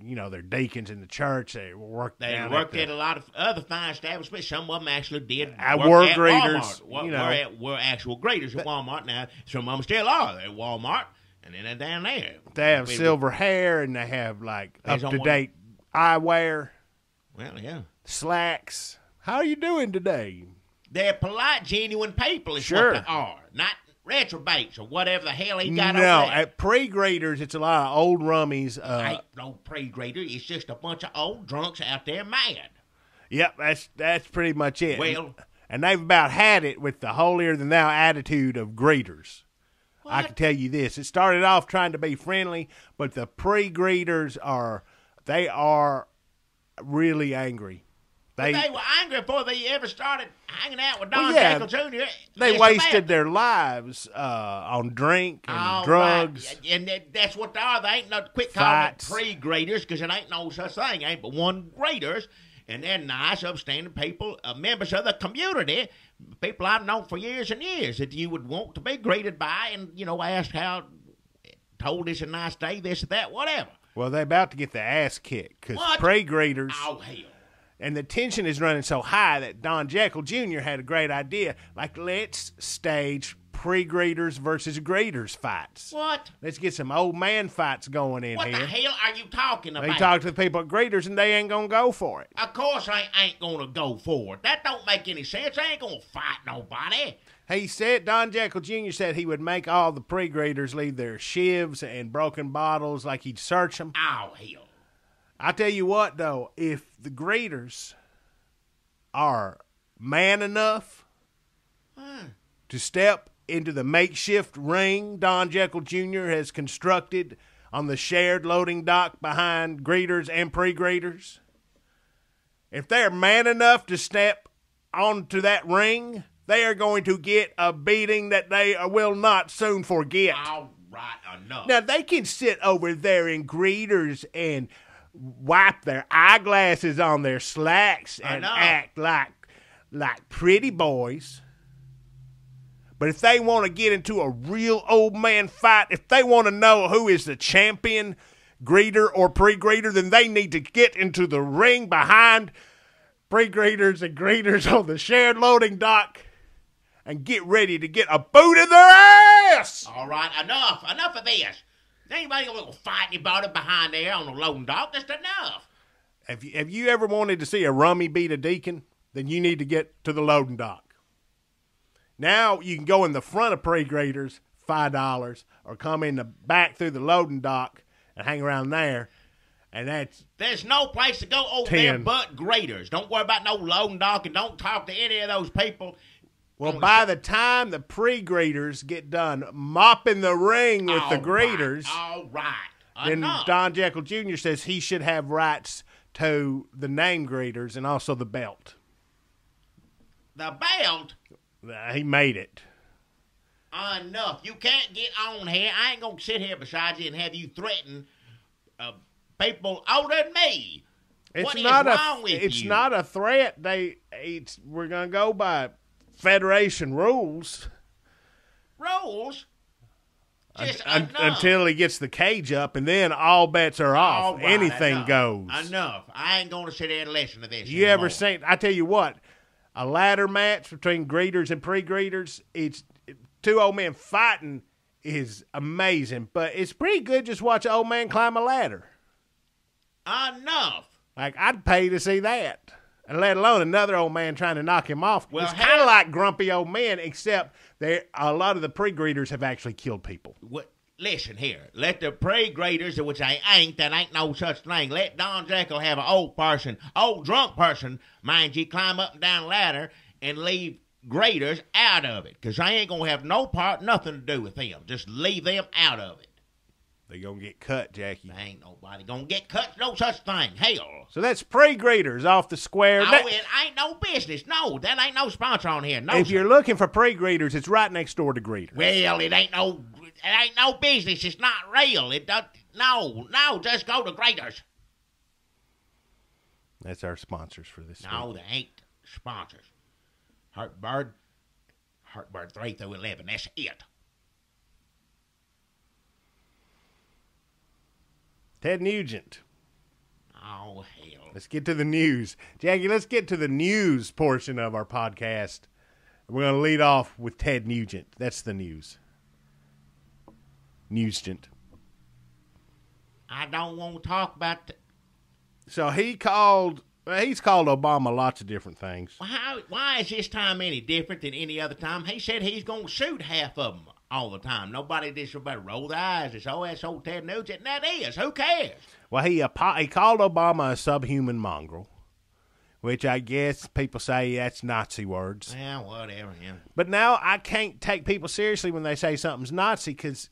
they're deacons in the church. They worked at a lot of other fine establishments. Some of them actually did work at graders. Walmart. Were actual graders at Walmart. Now, some of them still are at Walmart, and then they're down there. They have silver hair, and they have, like, up-to-date eyewear. Well, yeah. Slacks. How are you doing today? They're polite, genuine people is what they are. Not retrobates or whatever the hell he got over there. No, at pre-graders, it's a lot of old rummies. Ain't no pre-grader. It's just a bunch of old drunks out there mad. Yep, that's pretty much it. Well, and they've about had it with the holier-than-thou attitude of graders. What? I can tell you this. It started off trying to be friendly, but the pre-graders are really angry. They were angry before they ever started hanging out with Don Jekyll Jr. They wasted their lives on drink and drugs. Right. And that's what they are. They ain't no quit calling it pre-graders because it ain't no such thing. Ain't but one graders. And they're nice, upstanding people, members of the community, people I've known for years and years that you would want to be greeted by and, ask how, told it's a nice day, this or that, whatever. Well, they're about to get the ass kicked because pre-graders. Oh, hell. And the tension is running so high that Don Jekyll Jr. had a great idea. Like, let's stage pre-graders versus graders fights. What? Let's get some old man fights going in here. What the hell are you talking about? They talk to the people at graders and they ain't going to go for it. Of course I ain't going to go for it. That don't make any sense. I ain't going to fight nobody. He said, Don Jekyll Jr. said he would make all the pre-graders leave their shivs and broken bottles like he'd search them. Oh, hell. I tell you what, though, if the graders are man enough to step into the makeshift ring Don Jekyll Jr. has constructed on the shared loading dock behind graders and pre-graders, if they're man enough to step onto that ring, they are going to get a beating that they will not soon forget. All right, enough. Now, they can sit over there in graders and wipe their eyeglasses on their slacks and act like pretty boys. But if they want to get into a real old man fight, if they want to know who is the champion greeter or pre-greeter, then they need to get into the ring behind pre-greeters and greeters on the shared loading dock and get ready to get a boot in their ass. All right, enough of this. Anybody going to fight anybody behind there on the loading dock? That's enough. Have you ever wanted to see a rummy beat a deacon? Then you need to get to the loading dock. Now you can go in the front of pre-graders, $5, or come in the back through the loading dock and hang around there. And there's no place to go over there but graders. Don't worry about no loading dock and don't talk to any of those people. Well, by the time the pre-graders get done mopping the ring with the graders, all right. Then Don Jekyll Jr. says he should have rights to the name graders and also the belt. The belt? He made it. Enough. You can't get on here. I ain't going to sit here beside you and have you threaten people older than me. What is wrong with you? It's not a threat. We're going to go by Federation rules. Rules? Until he gets the cage up, and then all bets are off. Right, anything goes. Enough. I ain't going to sit there and listen to this. You ever seen? I tell you what, a ladder match between graders and pre-graders. It's two old men fighting is amazing, but it's pretty good just watch an old man climb a ladder. Enough. Like, I'd pay to see that. And let alone another old man trying to knock him off. Well, it's kind of like grumpy old men, except a lot of the pre-greeters have actually killed people. What? Listen here. Let the pre-graders, which that ain't no such thing. Let Don Jekyll have an old drunk person, mind you, climb up and down the ladder and leave graders out of it. Because I ain't going to have no part, nothing to do with them. Just leave them out of it. They going to get cut, Jackie. There ain't nobody going to get cut. No such thing. Hell. So that's pre-greeters off the square. Oh, it ain't no business. No, that ain't no sponsor on here. No. If you're looking for pre-greeters, it's right next door to greeters. Well, it ain't no business. It's not real. It don't. No, just go to graders. That's our sponsors for this. No, they ain't sponsors. Heartbird 3 through 11. That's it. Ted Nugent. Oh, hell. Let's get to the news. Jackie, let's get to the news portion of our podcast. We're going to lead off with Ted Nugent. That's the news. Nugent. I don't want to talk about So he's called Obama lots of different things. why is this time any different than any other time? He said he's going to shoot half of them all the time. Nobody roll their eyes. It's, that's old Ted Nugent. And that is. Who cares? Well, he called Obama a subhuman mongrel, which I guess people say that's Nazi words. Yeah, whatever. Yeah. But now I can't take people seriously when they say something's Nazi because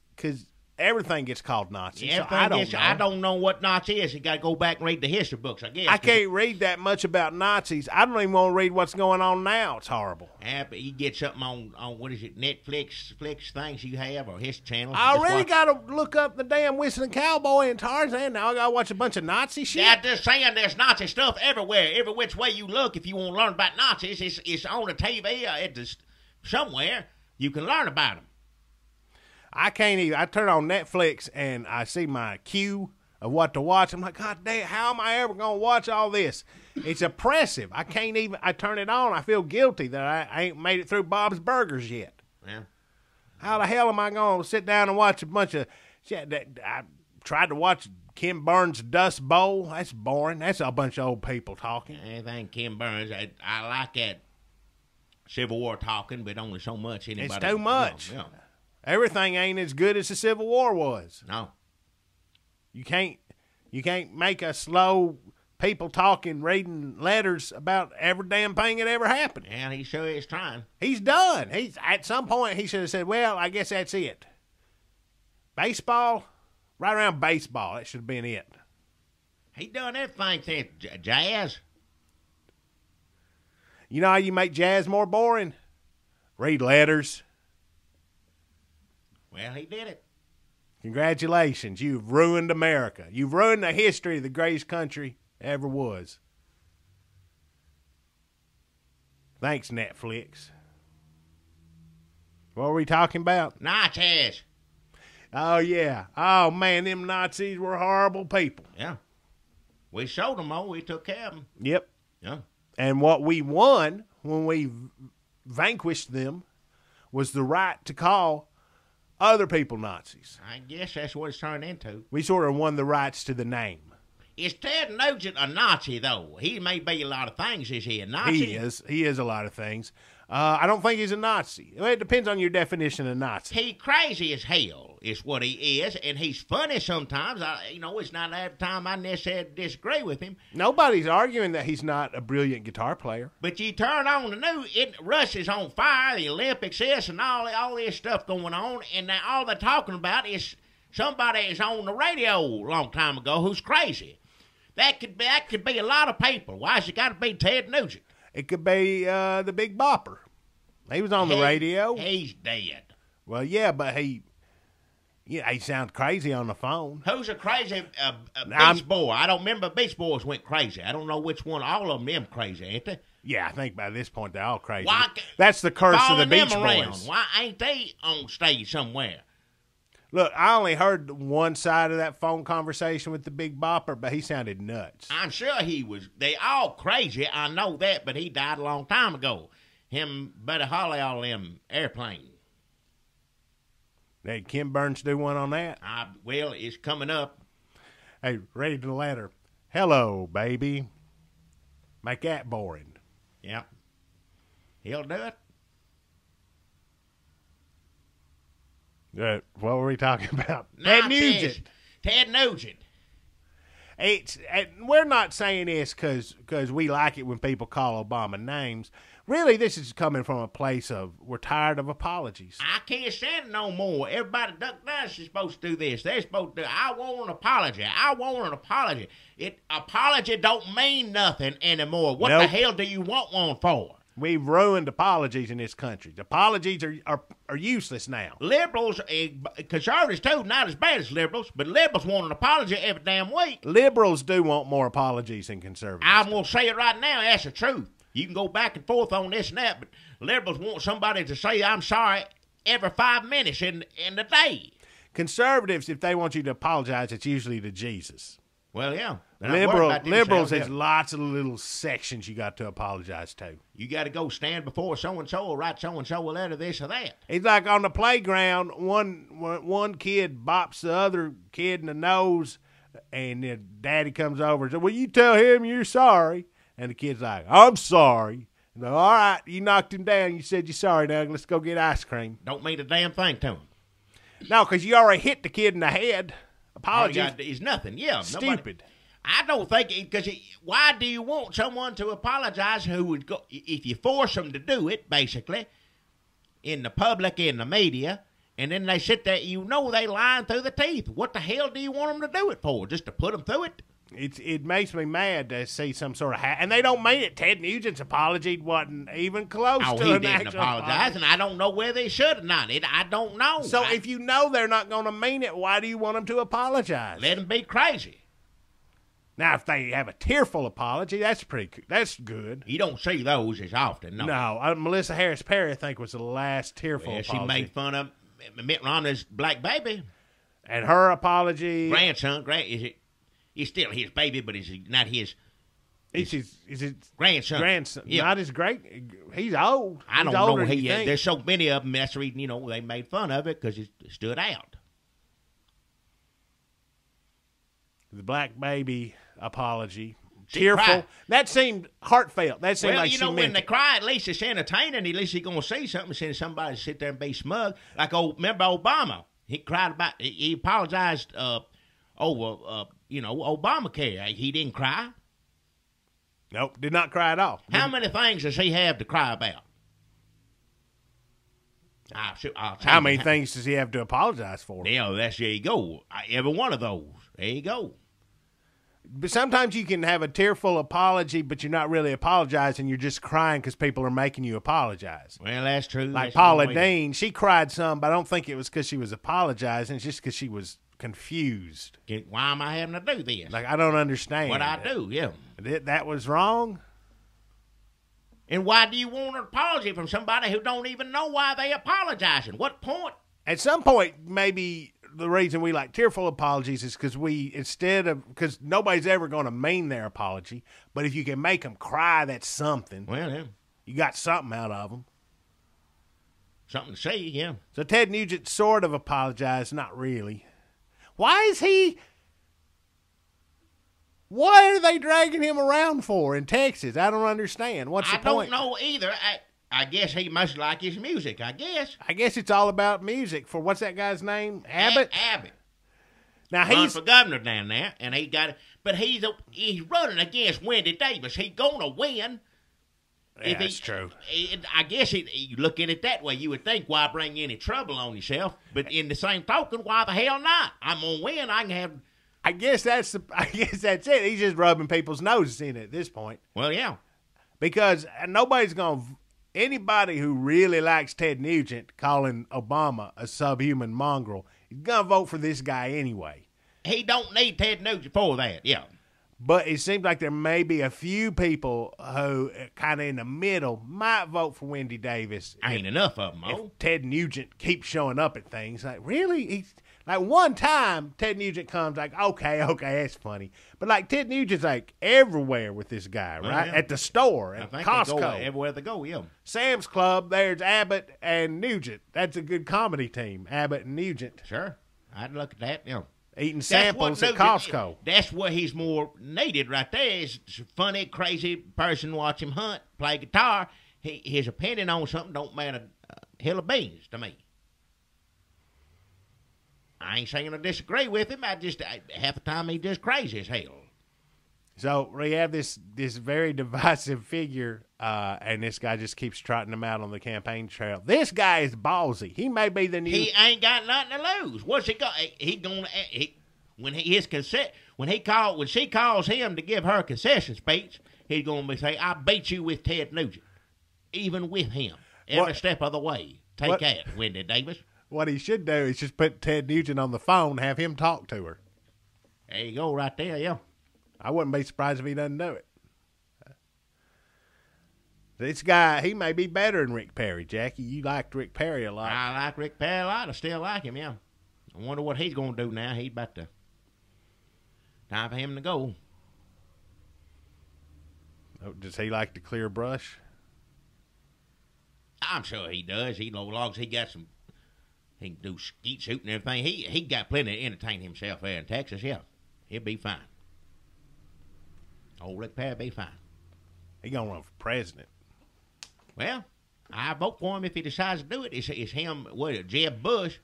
everything gets called Nazi. Yeah, so I don't know. what Nazi is. You got to go back and read the history books, I guess. I can't read that much about Nazis. I don't even want to read what's going on now. It's horrible. Yeah, but you get something on what is it, Netflix things you have or his channels. I already got to look up the damn Whistling Cowboy and Tarzan. Now I got to watch a bunch of Nazi shit. Yeah, just saying there's Nazi stuff everywhere. Every which way you look, if you want to learn about Nazis, it's on the TV or somewhere. You can learn about them. I can't even. I turn on Netflix and I see my queue of what to watch. I'm like, God damn, how am I ever going to watch all this? It's oppressive. I can't even. I turn it on. I feel guilty that I ain't made it through Bob's Burgers yet. Yeah. How the hell am I going to sit down and watch a bunch of shit? I tried to watch Kim Burns' Dust Bowl. That's boring. That's a bunch of old people talking. Anything Kim Burns, I like that Civil War talking, but only so much. Anybody, It's too much. Yeah. Everything ain't as good as the Civil War was. No. You can't make a slow people talking, reading letters about every damn thing that ever happened. And he sure is trying. He's done. He's at some point he should have said, well, I guess that's it. Baseball, right around baseball, that should have been it. He done everything since jazz. You know how you make jazz more boring? Read letters. Well, he did it. Congratulations. You've ruined America. You've ruined the history of the greatest country ever was. Thanks, Netflix. What were we talking about? Nazis. Oh, yeah. Oh, man, them Nazis were horrible people. Yeah. We showed them all. We took care of them. Yep. Yeah. And what we won when we vanquished them was the right to call other people Nazis. I guess that's what it's turned into. We sort of won the rights to the name. Is Ted Nugent a Nazi, though? He may be a lot of things. Is he a Nazi? He is. He is a lot of things. I don't think he's a Nazi. Well, it depends on your definition of Nazi. He crazy as hell is what he is, and he's funny sometimes. It's not every time I necessarily disagree with him. Nobody's arguing that he's not a brilliant guitar player. But you turn on the news, Russia's on fire, the Olympics is, and all this stuff going on, and now all they're talking about is somebody is on the radio a long time ago who's crazy. That could be a lot of people. Why's it got to be Ted Nugent? It could be the Big Bopper. He was on the radio. He's dead. Well, yeah, but he sounds crazy on the phone. Who's a crazy Beach Boy? I don't remember Beach Boys went crazy. I don't know which one. All of them crazy, ain't they? Yeah, I think by this point they're all crazy. Why, that's the curse of the Beach around. Boys. Why ain't they on stage somewhere? Look, I only heard one side of that phone conversation with the Big Bopper, but he sounded nuts. I'm sure he was. They all crazy. I know that, but he died a long time ago. Him, Buddy Holly, all them airplane. Did Kim Burns do one on that? Well, it's coming up. Hey, read the letter. Hello, baby. Make that boring. Yep. He'll do it. What were we talking about? Now Ted Nugent. Ted Nugent. We're not saying this because we like it when people call Obama names. Really, this is coming from a place of we're tired of apologies. I can't stand it no more. Everybody Duck Dynasty is supposed to do this. They're supposed to do, I want an apology. I want an apology. Apology don't mean nothing anymore. What the hell do you want one for? We've ruined apologies in this country. Apologies are useless now. Liberals, conservatives too, not as bad as liberals, but liberals want an apology every damn week. Liberals do want more apologies than conservatives. I'm going to say it right now. That's the truth. You can go back and forth on this and that, but liberals want somebody to say, I'm sorry, every 5 minutes in the day. Conservatives, if they want you to apologize, it's usually to Jesus. Well, yeah. Liberals, there's lots of little sections you got to apologize to. You got to go stand before so-and-so or write so-and-so a letter, this or that. It's like on the playground, one kid bops the other kid in the nose, and then daddy comes over and says, well, you tell him you're sorry. And the kid's like, I'm sorry. And all right, you knocked him down. You said you're sorry now. Let's go get ice cream. Don't mean a damn thing to him. No, because you already hit the kid in the head. Apologies. Is nothing. Yeah. Stupid. I don't think because why do you want someone to apologize who would go if you force them to do it basically in the public, in the media, and then they sit there, they lying through the teeth. What the hell do you want them to do it for? Just to put them through it? It makes me mad to see some sort of and they don't mean it. Ted Nugent's apology wasn't even close to he an didn't actual apologize, and I don't know whether they should or not. I don't know. So if you know they're not going to mean it, why do you want them to apologize? Let them be crazy. Now, if they have a tearful apology, that's good. You don't see those as often, no. No, Melissa Harris Perry, I think, was the last tearful apology. She made fun of Mitt Romney's black baby. And her apology... Grandson, he's still his baby, but he's not his... Is his grandson. Grandson. Yeah. Not his great... He's old. I don't know. There's so many of them, that's the reason, they made fun of it, because it stood out. The black baby apology. She Tearful. cried. That seemed heartfelt. That seemed like she meant when they it. cry, at least it's entertaining. At least he's going to say something instead of somebody sit there and be smug. Like, remember Obama? He cried about, he apologized over, Obamacare. He didn't cry. Nope, did not cry at all. How many things does he have to cry about? How many things does he have to apologize for? Yeah, there you go. Every one of those. There you go. But sometimes you can have a tearful apology, but you're not really apologizing. You're just crying because people are making you apologize. Well, that's true. Like Paula Deen, she cried some, but I don't think it was because she was apologizing. It's just because she was confused. Why am I having to do this? Like, I don't understand. What I do, yeah. That was wrong? And why do you want an apology from somebody who don't even know why they apologizing? What point? At some point, maybe the reason we like tearful apologies is because because nobody's ever going to mean their apology, but if you can make them cry, that's something. Well, yeah. You got something out of them. Something to say, yeah. So Ted Nugent sort of apologized, not really. What are they dragging him around for in Texas? I don't understand. What's the point? I don't know either. I guess he must like his music, I guess. I guess it's all about music. For what's that guy's name? Abbott? Abbott. Now he's for governor down there, and he got it. But he's running against Wendy Davis. He's going to win. Yeah, that's true. I guess you look at it that way. You would think, why bring any trouble on yourself? But in the same token, why the hell not? I'm going to win. I can have... I guess that's it. He's just rubbing people's noses in it at this point. Well, yeah. Because anybody who really likes Ted Nugent calling Obama a subhuman mongrel is going to vote for this guy anyway. He don't need Ted Nugent for that, yeah. But it seems like there may be a few people who kind of in the middle might vote for Wendy Davis. Ain't enough of them, if Ted Nugent keeps showing up at things. Like, really? Like, one time, Ted Nugent comes like, okay, that's funny. But, like, Ted Nugent's, like, everywhere with this guy, right? Yeah. At the store, at Costco. They go everywhere they go, yeah. Sam's Club, there's Abbott and Nugent. That's a good comedy team, Abbott and Nugent. Sure. I'd look at that, yeah. Eating That's samples what at Nugent- Costco. That's what he's more needed right there. Is a funny, crazy person watch him hunt, play guitar. His opinion on something don't matter a hill of beans to me. I ain't saying I disagree with him. Half the time he just crazy as hell. So we have this very divisive figure, and this guy just keeps trotting him out on the campaign trail. This guy is ballsy. He may be the new. He ain't got nothing to lose. What's he got? When she calls him to give her a concession speech, he's gonna be say, "I beat you with Ted Nugent, even with him, every step of the way." Take that, Wendy Davis. What he should do is just put Ted Nugent on the phone, have him talk to her. There you go, right there, yeah. I wouldn't be surprised if he doesn't do it. This guy, he may be better than Rick Perry, Jackie. You liked Rick Perry a lot. I like Rick Perry a lot. I still like him, yeah. I wonder what he's going to do now. He's about to... Time for him to go. Oh, does he like to clear brush? I'm sure he does. As long as he got some... He can do skeet shooting and everything. He got plenty to entertain himself there in Texas, yeah. He'll be fine. Old Rick Perry be fine. He going to run for president. Well, I vote for him if he decides to do it. It's him, Jeb Bush.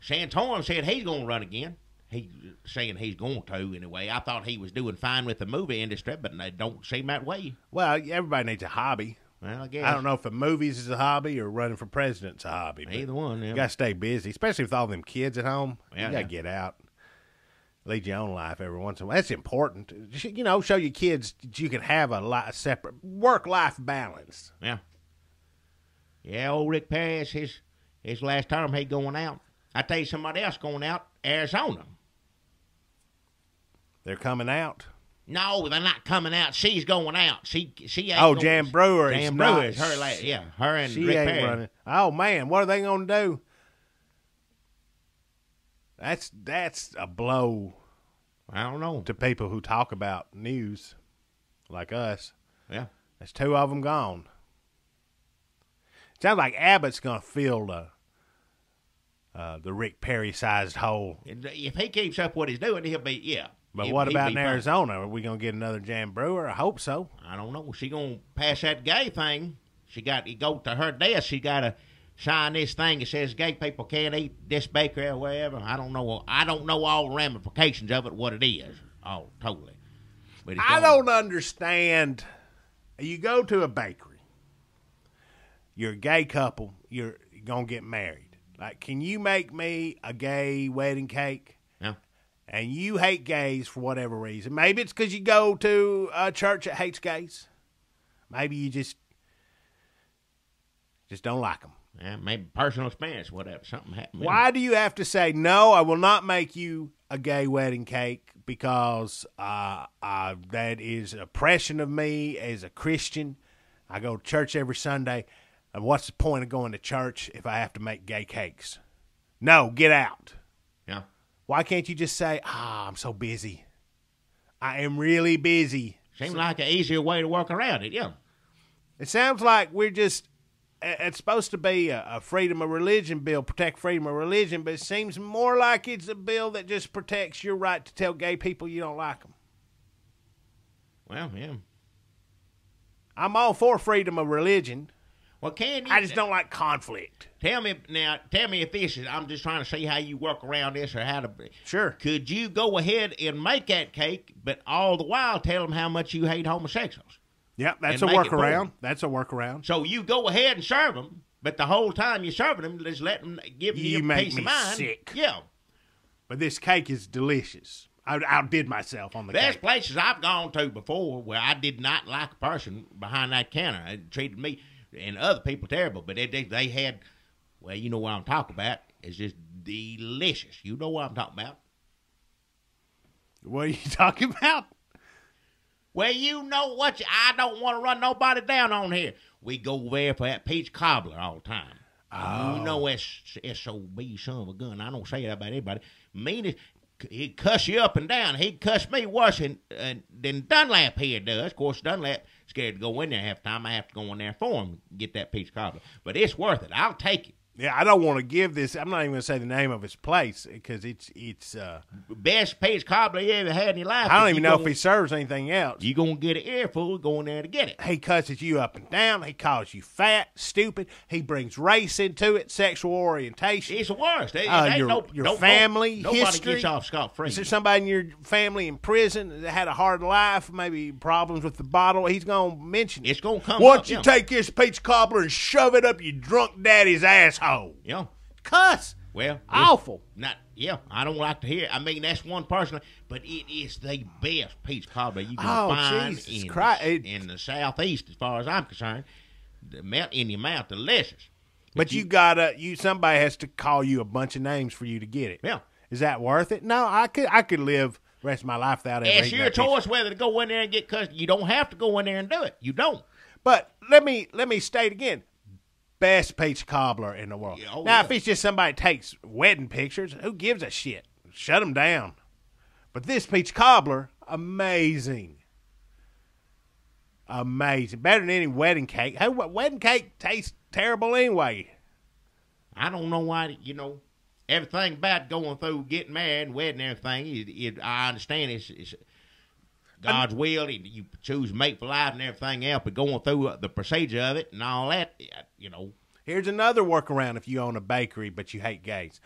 Santorum said he's going to run again. He's saying he's going to anyway. I thought he was doing fine with the movie industry, but they don't seem that way. Well, everybody needs a hobby. Well, I guess. I don't know if the movies is a hobby or running for president's a hobby. Either one, yeah. You got to stay busy, especially with all them kids at home. Yeah, you got to get out. Lead your own life every once in a while. That's important. You know, show your kids that you can have a separate work-life balance. Yeah. Yeah, old Rick Perry, his last term, he going out. I tell you somebody else going out, Arizona. They're coming out. No, they're not coming out. She's going out. She ain't Oh, going, Jan Brewer. Jan Brewer is her last. Yeah, her and she Rick ain't Perry. running. Oh man, what are they going to do? That's a blow. I don't know. To people who talk about news like us. Yeah. There's two of them gone. Sounds like Abbott's going to fill the Rick Perry-sized hole. If he keeps up what he's doing, he'll be, yeah. But what about in Arizona? Are we going to get another Jan Brewer? I hope so. I don't know. She going to pass that gay thing. You go to her desk, she got to sign this thing that says gay people can't eat this bakery or wherever. I don't know all the ramifications of it, what it is. Oh, totally. But I don't understand. You go to a bakery. You're a gay couple. You're going to get married. Like, can you make me a gay wedding cake? Yeah. And you hate gays for whatever reason. Maybe it's because you go to a church that hates gays. Maybe you just don't like them. Yeah, maybe personal experience, whatever. Something happened. Why do you have to say, no, I will not make you a gay wedding cake because that is oppression of me as a Christian? I go to church every Sunday. And what's the point of going to church if I have to make gay cakes? No, get out. Yeah. Why can't you just say, I'm so busy. I am really busy. Seems like an easier way to work around it, yeah. It sounds like we're just... It's supposed to be a freedom of religion bill, protect freedom of religion, but it seems more like it's a bill that just protects your right to tell gay people you don't like them. Well, yeah. I'm all for freedom of religion. Well, I just don't like conflict. Tell me if this is, I'm just trying to see how you work around this or how to. Sure. Could you go ahead and make that cake, but all the while tell them how much you hate homosexuals? Yep, that's a workaround. That's a workaround. So you go ahead and serve them, but the whole time you're serving them, just let them give you a peace of mind. Sick. Yeah. But this cake is delicious. I outdid myself on the There's cake. places I've gone to before where I did not like a person behind that counter. It treated me and other people terrible, but they had, well, you know what I'm talking about. It's just delicious. You know what I'm talking about. What are you talking about? Well, you know what? I don't want to run nobody down on here. We go there for that peach cobbler all the time. Oh. You know SOB, son of a gun. I don't say that about anybody. Mean he'd cuss you up and down. He'd cuss me worse than Dunlap here does. Of course, Dunlap scared to go in there half the time. I have to go in there for him and get that peach cobbler. But it's worth it. I'll take it. Yeah, I don't want to give this. I'm not even going to say the name of his place because it's best peach cobbler you ever had in your life. I don't even know if he serves anything else. You gonna get an earful going there to get it. He cusses you up and down. He calls you fat, stupid. He brings race into it, sexual orientation. It's the worst. Your family nobody history. gets off scot-free. Is there somebody in your family in prison that had a hard life, maybe problems with the bottle? He's going to mention it. It's going to come Why up. don't you take this peach cobbler and shove it up your drunk daddy's asshole? Yeah. Cuss. Well, awful. I don't like to hear it. I mean, that's one person, but it is the best peach cobbler you can find in the Southeast, as far as I'm concerned. The melt in your mouth, delicious. But somebody has to call you a bunch of names for you to get it. Yeah. Is that worth it? No, I could live the rest of my life without ever It's your choice whether to go in there and get cussed. You don't have to go in there and do it. You don't. But let me state again. Best peach cobbler in the world. If it's just somebody that takes wedding pictures, who gives a shit? Shut them down. But this peach cobbler, amazing. Amazing. Better than any wedding cake. Hey, wedding cake tastes terrible anyway. I don't know why, everything about going through getting married and wedding and everything, I understand it's God's will. You choose mate for life and everything else, but going through the procedure of it and all that, Here's another workaround if you own a bakery but you hate gays.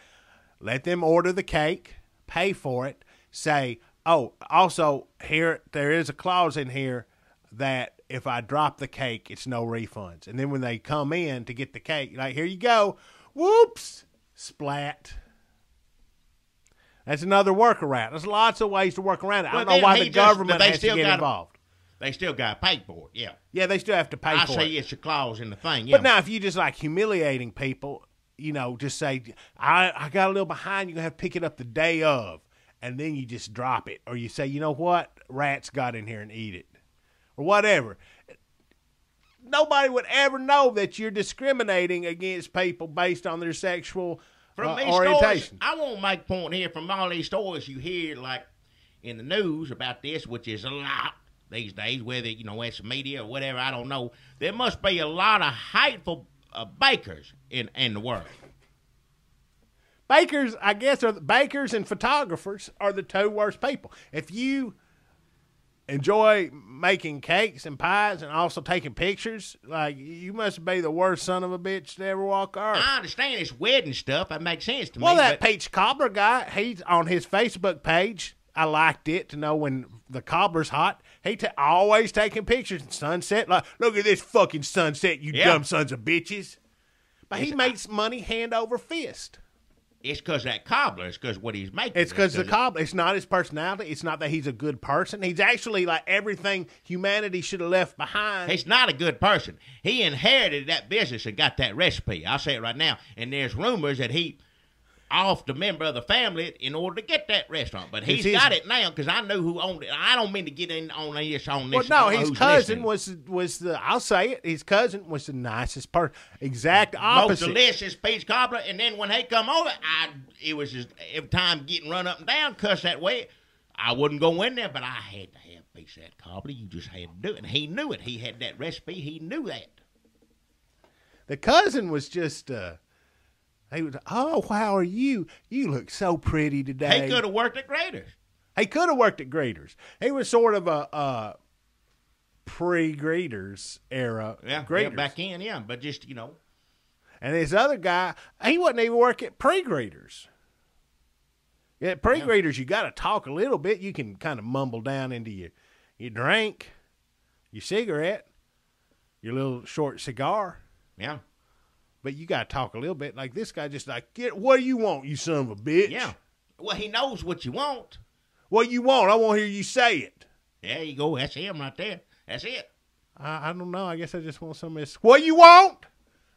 Let them order the cake, pay for it, say, also, here there is a clause in here that if I drop the cake, it's no refunds. And then when they come in to get the cake, like, here you go, whoops, splat. That's another workaround. There's lots of ways to work around it. I don't know why the government has to get involved. They still got to pay for it, yeah. Yeah, they still have to pay for it. I say it's a clause in the thing, yeah. But now if you just like humiliating people, just say, I got a little behind, you're going to have to pick it up the day of, and then you just drop it. Or you say, you know what, rats got in here and eat it. Or whatever. Nobody would ever know that you're discriminating against people based on their sexual orientation. Stories, I won't make a point here from all these stories you hear, like in the news about this, which is a lot these days, whether it's the media or whatever, I don't know. There must be a lot of hateful bakers in the world. Bakers, I guess, bakers and photographers are the two worst people. If you enjoy making cakes and pies and also taking pictures, like, you must be the worst son of a bitch to ever walk earth. I understand it's wedding stuff. That makes sense to me. Well, that peach cobbler guy, he's on his Facebook page. I liked it to know when the cobbler's hot. He always taking pictures of sunset. Like, look at this fucking sunset, you dumb sons of bitches. But he makes money hand over fist. It's because that cobbler. It's because what he's making. It's because the cobbler. It's not his personality. It's not that he's a good person. He's actually like everything humanity should have left behind. He's not a good person. He inherited that business and got that recipe. I'll say it right now. And there's rumors that he off the member of the family in order to get that restaurant. But he's got it now because I know who owned it. I don't mean to get in on this. Well, no, his cousin was the, I'll say it, his cousin was the nicest person. Exact opposite. Most delicious peach cobbler. And then when they come over, it was just every time getting run up and down, cuss that way. I wouldn't go in there, but I had to have a piece of that cobbler. You just had to do it. And he knew it. He had that recipe. He knew that. The cousin was just... He was, oh, how are you? You look so pretty today. He could have worked at Grader's. He could have worked at Grader's. He was sort of a pre-Grader's era. Yeah, back in, but just, And this other guy, he wasn't even working at pre-Grader's. Yeah, pre-Grader's, you got to talk a little bit. You can kind of mumble down into your drink, your cigarette, your little short cigar. Yeah. But you got to talk a little bit. Like this guy just like, what do you want, you son of a bitch? Yeah. Well, he knows what you want. What you want? I want to hear you say it. There you go. That's him right there. That's it. I don't know. I guess I just want some of this. What you want?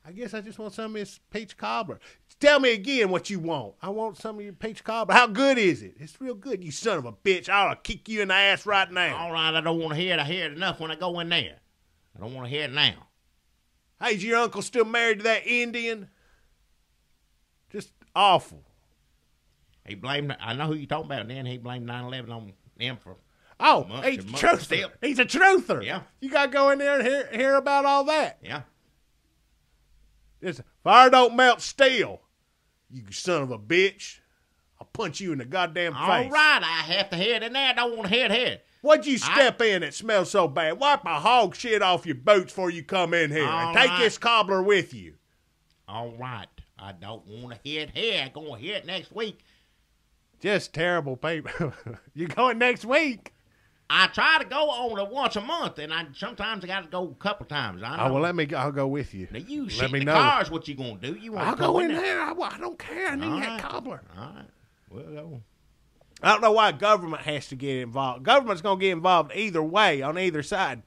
I guess I just want some of this peach cobbler. Tell me again what you want. I want some of your peach cobbler. How good is it? It's real good, you son of a bitch. I ought to kick you in the ass right now. All right, I don't want to hear it. I hear it enough when I go in there. I don't want to hear it now. Hey, is your uncle still married to that Indian? Just awful. He blamed, I know who you're talking about, and then he blamed 9/11 on them for he's a truther. He's a truther. Yeah. You got to go in there and hear about all that. Yeah. Just fire don't melt steel. You son of a bitch. I'll punch you in the goddamn face. All right, I have to hear it in there. I don't want to hear it here. What'd you step in that smells so bad? Wipe a hog shit off your boots before you come in here. All and take right. this cobbler with you. All right. I don't want to hear it here. I'm going to hear it next week. Just terrible people. You going next week? I try to go on it once a month, and sometimes I got to go a couple times. I know. Oh, well, I'll go with you. Now, you Let sit me in the know. car is what you going to do. You want I'll to go in there. I don't care. I need All that right. cobbler. All right. Well, I don't know why government has to get involved. Government's going to get involved either way, on either side.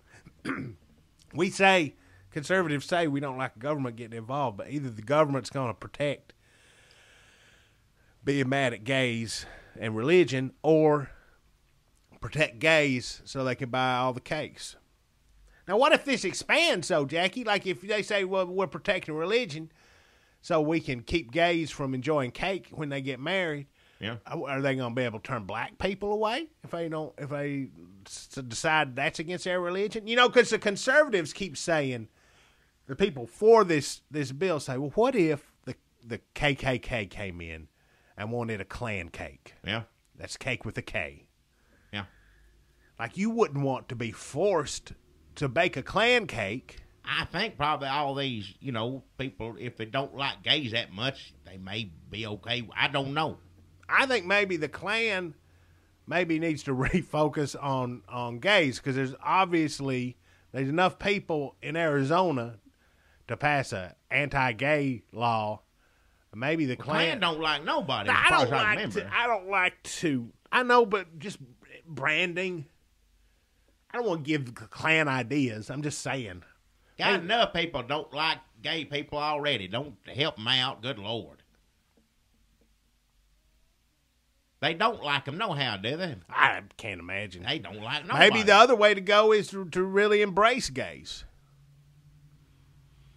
Conservatives say we don't like the government getting involved, but either the government's going to protect being mad at gays and religion, or protect gays so they can buy all the cakes. Now, what if this expands, though, Jackie? Like if they say, well, we're protecting religion so we can keep gays from enjoying cake when they get married. yeah. Are they going to be able to turn black people away if they decide that's against their religion? You know, because the conservatives keep saying, the people for this bill say, well, what if the KKK came in and wanted a Klan cake? Yeah. That's cake with a K. Yeah. Like, you wouldn't want to be forced to bake a Klan cake. I think probably all these, people, if they don't like gays that much, they may be okay. I don't know. I think maybe the Klan needs to refocus on gays, because there's enough people in Arizona to pass a anti-gay law. Maybe the Klan don't like nobody. No, as I far don't as I like remember. to. I don't like to. I know, but just branding. I don't want to give the Klan ideas. I'm just saying. Got enough people don't like gay people already. Don't help them out. Good Lord. They don't like them no how, do they? I can't imagine. They don't like nobody. Maybe the other way to go is to really embrace gays.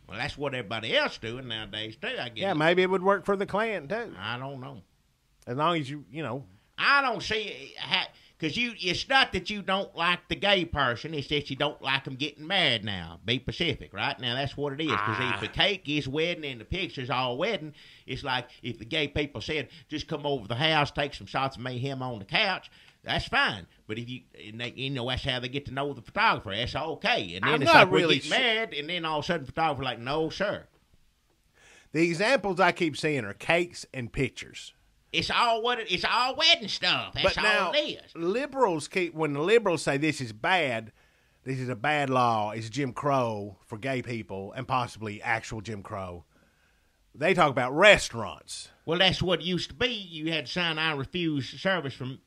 Well, that's what everybody else doing nowadays, too, I guess. Yeah, maybe it would work for the Klan, too. I don't know. As long as you I don't see because it's not that you don't like the gay person. It's that you don't like them getting married now. Be Pacific, right? Now, that's what it is. Because if the cake is wedding and the picture's all wedding, it's like if the gay people said, just come over to the house, take some shots of mayhem on the couch, that's fine. But if that's how they get to know the photographer. That's okay. And then I'm it's not like we really get married, and then all of a sudden the photographer's like, no, sir. The examples I keep seeing are cakes and pictures. It's all wedding stuff. That's But now, all it is. when the liberals say this is bad, this is a bad law, it's Jim Crow for gay people, and possibly actual Jim Crow, they talk about restaurants. Well, that's what it used to be. You had to sign I refuse service from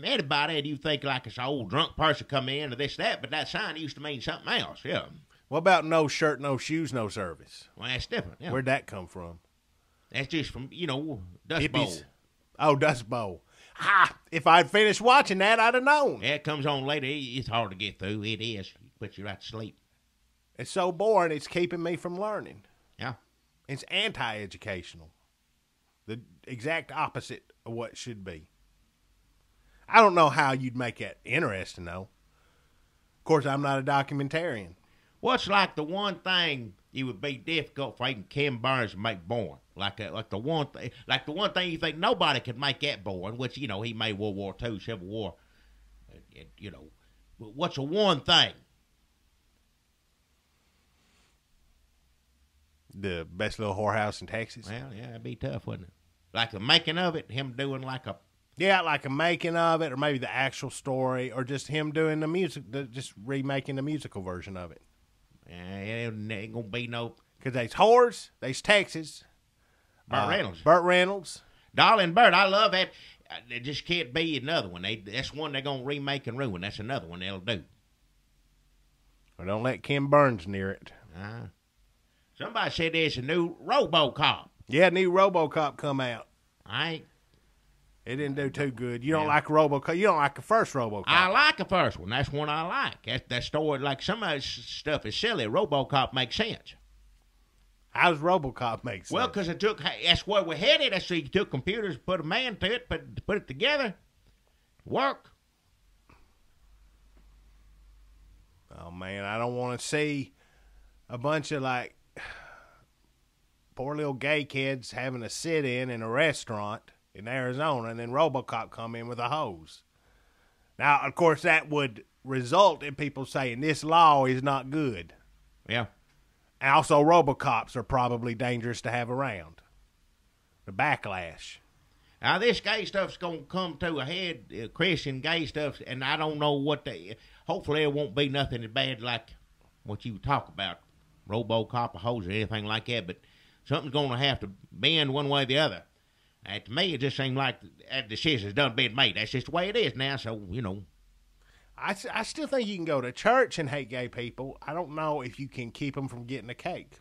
anybody, and you think like it's an old drunk person come in or this, that, but that sign used to mean something else, yeah. What about no shirt, no shoes, no service? Well, that's different, yeah. Where'd that come from? That's just from, Dust Hippies. Bowl. Oh, Dust Bowl. If I'd finished watching that, I'd have known. Yeah, it comes on later. It's hard to get through. It is. It puts you right to sleep. It's so boring, it's keeping me from learning. Yeah. It's anti-educational. The exact opposite of what it should be. I don't know how you'd make that interesting, though. Of course, I'm not a documentarian. What's like the one thing it would be difficult for even Ken Burns to make boring? Like the one thing you think nobody could make that boring, which, he made World War II, Civil War. What's the one thing? The best little whorehouse in Texas. Well, yeah, it'd be tough, wouldn't it? Like the making of it, him doing like a... Yeah, like a making of it, or maybe the actual story, or just him doing the music, just remaking the musical version of it. It ain't gonna be no... Because there's whores, there's Texas. Burt Reynolds. Reynolds. Darling Burt, I love that. There just can't be another one. That's one they're going to remake and ruin. That's another one they'll do. Well, don't let Ken Burns near it. Somebody said there's a new RoboCop. Yeah, new RoboCop come out. It didn't do too good. You don't like RoboCop. You don't like the first RoboCop. I like the first one. That's one I like. That story, like some of this stuff is silly. RoboCop makes sense. How does RoboCop make sense? Well, because that's where we're headed. That's so you took computers, put a man to it, put it together. Work. Oh, man, I don't want to see a bunch of, poor little gay kids having a sit-in a restaurant in Arizona, and then RoboCop come in with a hose. Now, of course, that would result in people saying this law is not good. Yeah. And also, RoboCops are probably dangerous to have around. The backlash. Now, this gay stuff's going to come to a head, Christian gay stuff, and I don't know what hopefully it won't be nothing as bad like what you talk about, RoboCop or hose or anything like that, but something's going to have to bend one way or the other. And to me, it just seems like that decision's done been made. That's just the way it is now, so, you know. I still think you can go to church and hate gay people. I don't know if you can keep them from getting a cake.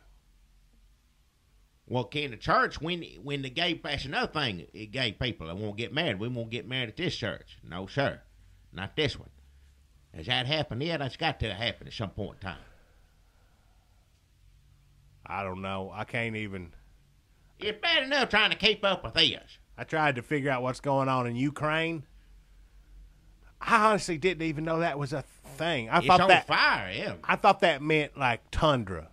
Well, can the church, when the gay, that's another thing, gay people that won't get married. We won't get married at this church. No, sir. Not this one. Has that happened yet? That's got to happen at some point in time. I don't know. I can't even. It's bad enough trying to keep up with this. I tried to figure out what's going on in Ukraine. I honestly didn't even know that was a thing. It's on fire, yeah. I thought that meant like tundra.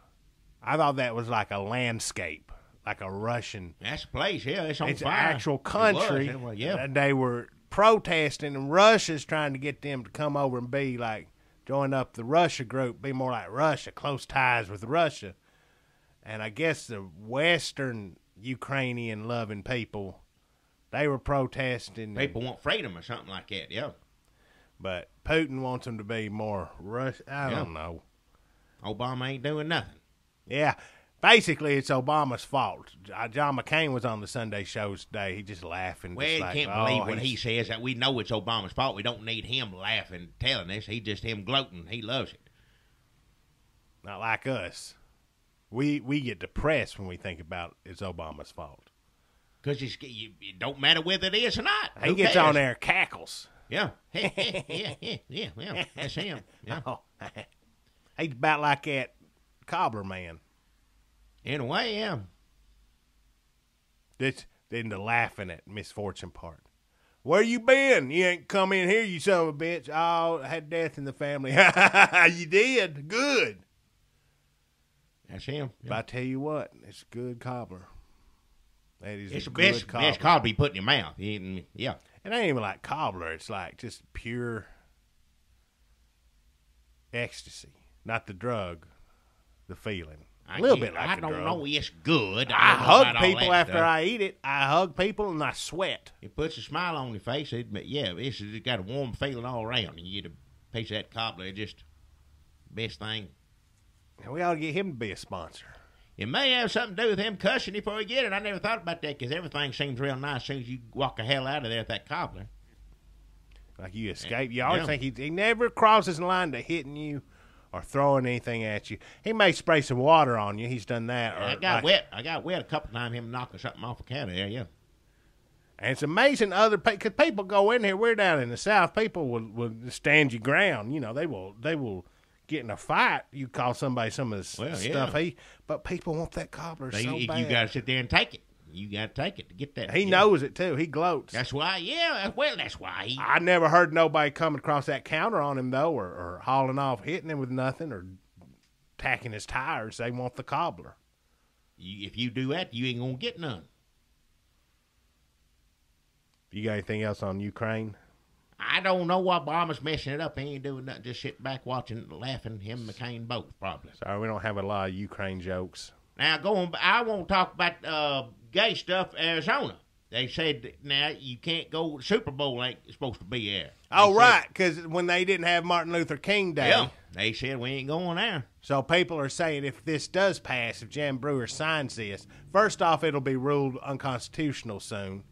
I thought that was like a landscape, like a Russian. That's a place, yeah. It's on It's fire. an actual country. Yeah. And they were protesting, and Russia's trying to get them to come over and be like, join up the Russia group, be more like Russia, close ties with Russia. And I guess the Western Ukrainian-loving people, they were protesting. People want freedom or something like that, yeah. But Putin wants them to be more Russian. I don't know. Obama ain't doing nothing. Yeah. Basically, it's Obama's fault. John McCain was on the Sunday shows today. He just laughing. Well, just you like, can't believe when he says that we know it's Obama's fault. We don't need him laughing, telling us. He just him gloating. He loves it. Not like us. We get depressed when we think about it's Obama's fault. Because it don't matter whether it is or not. He gets on there and cackles. Yeah. Yeah. That's him. Yeah. Oh, he's about like that Cobbler man. In a way, yeah. That's in the laughing at misfortune part. Where you been? You ain't come in here, you son of a bitch. Oh, I had death in the family. You did? Good. That's him. But I tell you what, it's good Cobbler. That is it's a the good best Cobbler. Cobbler you put in your mouth. Yeah. It ain't even like Cobbler. It's like just pure ecstasy. Not the drug, the feeling. A little bit like I the don't drug. know. It's good. I don't know hug about all people that after stuff. I eat it. I hug people and I sweat. It puts a smile on your face. It's got a warm feeling all around. And you get a piece of that Cobbler, it's just best thing. And we ought to get him to be a sponsor. It may have something to do with him cussing you before you get it. I never thought about that because everything seems real nice as soon as you walk the hell out of there with that Cobbler. Like you escape. You always Yeah. think he never crosses the line to hitting you or throwing anything at you. He may spray some water on you. He's done that. Or I got wet. I got wet a couple times. Him knocking something off a counter there. Yeah. And it's amazing because people go in here. We're down in the South. People will stand your ground. You know, they will get in a fight. You call somebody some of the stuff but people want that Cobbler so bad. You got to sit there and take it. You got to take it to get that. He knows it too. He gloats. That's why. That's why he. I never heard nobody coming across that counter on him though, or hauling off, hitting him with nothing, or tacking his tires. They want the Cobbler. If you do that, you ain't gonna get none. You got anything else on Ukraine? I don't know why Obama's messing it up. He ain't doing nothing. Just sitting back watching, laughing. Him and McCain both, probably. Sorry, we don't have a lot of Ukraine jokes. Now, I won't talk about gay stuff, Arizona. They said now you can't go. Super Bowl ain't supposed to be there. Oh, right, because when they didn't have Martin Luther King Day. Yeah, they said we ain't going there. So people are saying if this does pass, if Jan Brewer signs this, first off, it'll be ruled unconstitutional soon.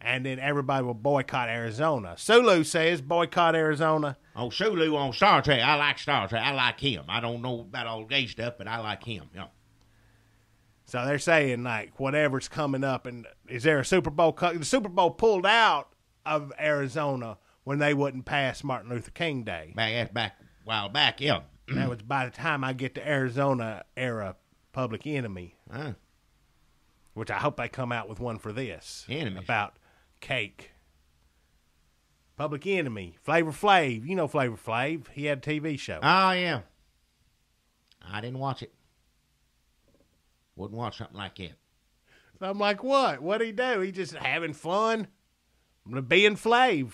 And then everybody will boycott Arizona. Sulu says boycott Arizona. Oh, Sulu on Star Trek. I like Star Trek. I like him. I don't know about all gay stuff, but I like him. Yeah. So they're saying, like, whatever's coming up. And is there a Super Bowl? The Super Bowl pulled out of Arizona when they wouldn't pass Martin Luther King Day. Back a while back, yeah. That was by the time I get to Arizona era Public Enemy. Which I hope they come out with one for this. Enemies. About cake. Public Enemy. Flavor Flav. You know Flavor Flav. He had a TV show. Oh, yeah. I didn't watch it. Wouldn't watch something like that. I'm like, what? What'd he do? He just having fun? Being Flav.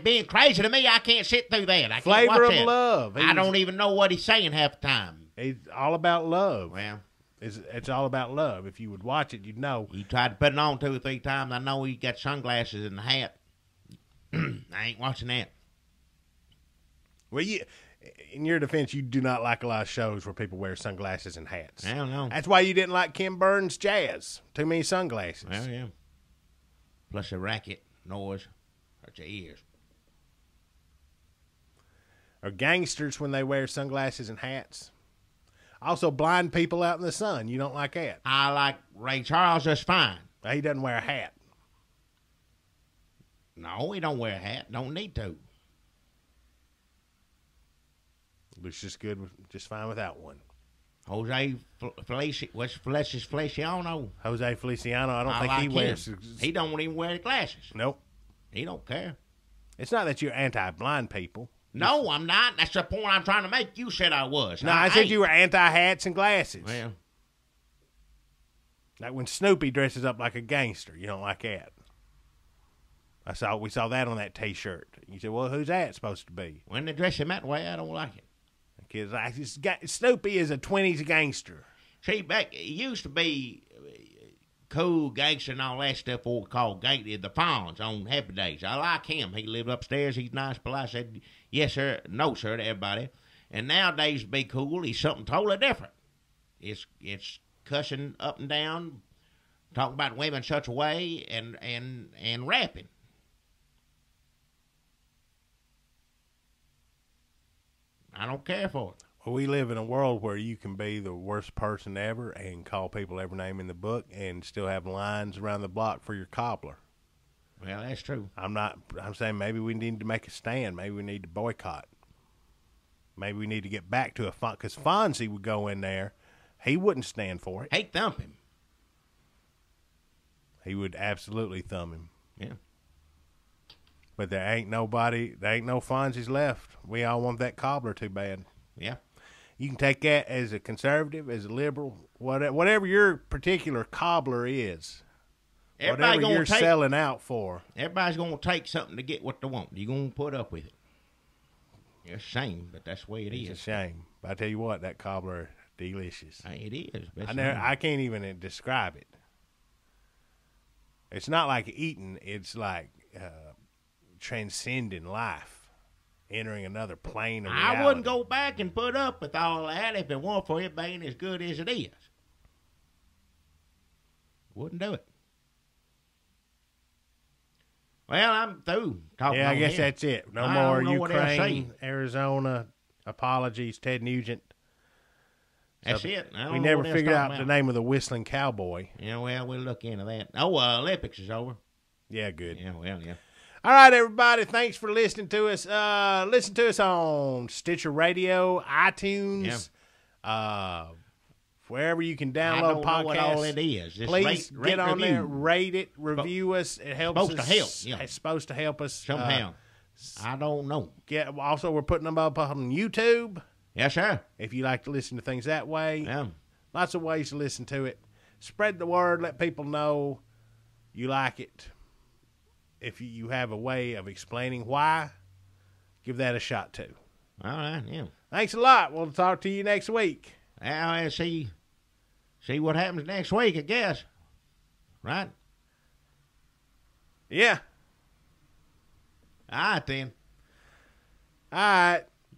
Being crazy to me, I can't sit through that. I can't Flavor watch of that. love. I don't even know what he's saying half the time. It's all about love. Well, It's all about love. If you would watch it, you'd know. he tried to put it on 2 or 3 times. I know he got sunglasses and a hat. I ain't watching that. Well, in your defense, you do not like a lot of shows where people wear sunglasses and hats. I don't know. That's why you didn't like Kim Burns' Jazz. Too many sunglasses. Well, yeah. Plus the racket noise hurts your ears. Or gangsters when they wear sunglasses and hats. Also, blind people out in the sun. You don't like that. I like Ray Charles just fine. He doesn't wear a hat. No, he don't wear a hat. Don't need to. Looks just good, just fine without one. Jose Feliciano. Jose Feliciano, I don't think like he him. wears. He don't even wear the glasses. Nope. He don't care. It's not that you're anti-blind people. No, I'm not. That's the point I'm trying to make. You said I was. No, I said you were anti-hats and glasses. Well, like when Snoopy dresses up like a gangster, you don't like that. We saw that on that T-shirt. You said, "Well, who's that supposed to be?" when they dress him that way, I don't like it. Because Snoopy is a 20s gangster. See, back it used to be cool gangster and all that stuff. What we call the Fonz on Happy Days. I like him. He lived upstairs. He's nice, polite. I said, yes, sir, no, sir, to everybody. And nowadays, to be cool, he's something totally different. It's cussing up and down, talking about women in such a way, and rapping. I don't care for it. Well, we live in a world where you can be the worst person ever and call people every name in the book and still have lines around the block for your cobbler. Well, that's true. I'm saying maybe we need to make a stand. Maybe we need to boycott. Maybe we need to get back to because Fonzie would go in there. He wouldn't stand for it. Hey, thump him. He would absolutely thumb him. Yeah. But there ain't no Fonzies left. We all want that cobbler too bad. Yeah. You can take that as a conservative, as a liberal, whatever your particular cobbler is. Whatever you're selling out for. Everybody's going to take something to get what they want. You're going to put up with it. It's a shame, but that's the way it is. It's a shame. But I tell you what, that cobbler, delicious. It is. I can't even describe it. It's not like eating. It's like transcending life, entering another plane of reality. I wouldn't go back and put up with all that if it weren't for it being as good as it is. Wouldn't do it. Well, I'm through talking. Yeah, I guess here. that's it. No more Ukraine, Arizona apologies, Ted Nugent. That's it. We never figured out the name of the whistling cowboy. Yeah, well, we'll look into that. Olympics is over. Yeah, good. Yeah, well, yeah. All right, everybody. Thanks for listening to us. Listen to us on Stitcher Radio, iTunes, wherever you can download I don't podcasts. know what all it is. Just Please get on review. there, rate it, review us. It helps us. Supposed to help. Yeah. It's supposed to help us Somehow. I don't know. Also, we're putting them up on YouTube. Yes, sir. If you like to listen to things that way. Yeah. Lots of ways to listen to it. Spread the word. Let people know you like it. If you have a way of explaining why, give that a shot too. All right, yeah. Thanks a lot. We'll talk to you next week. I'll see what happens next week, I guess. Right? Yeah. All right, then. All right.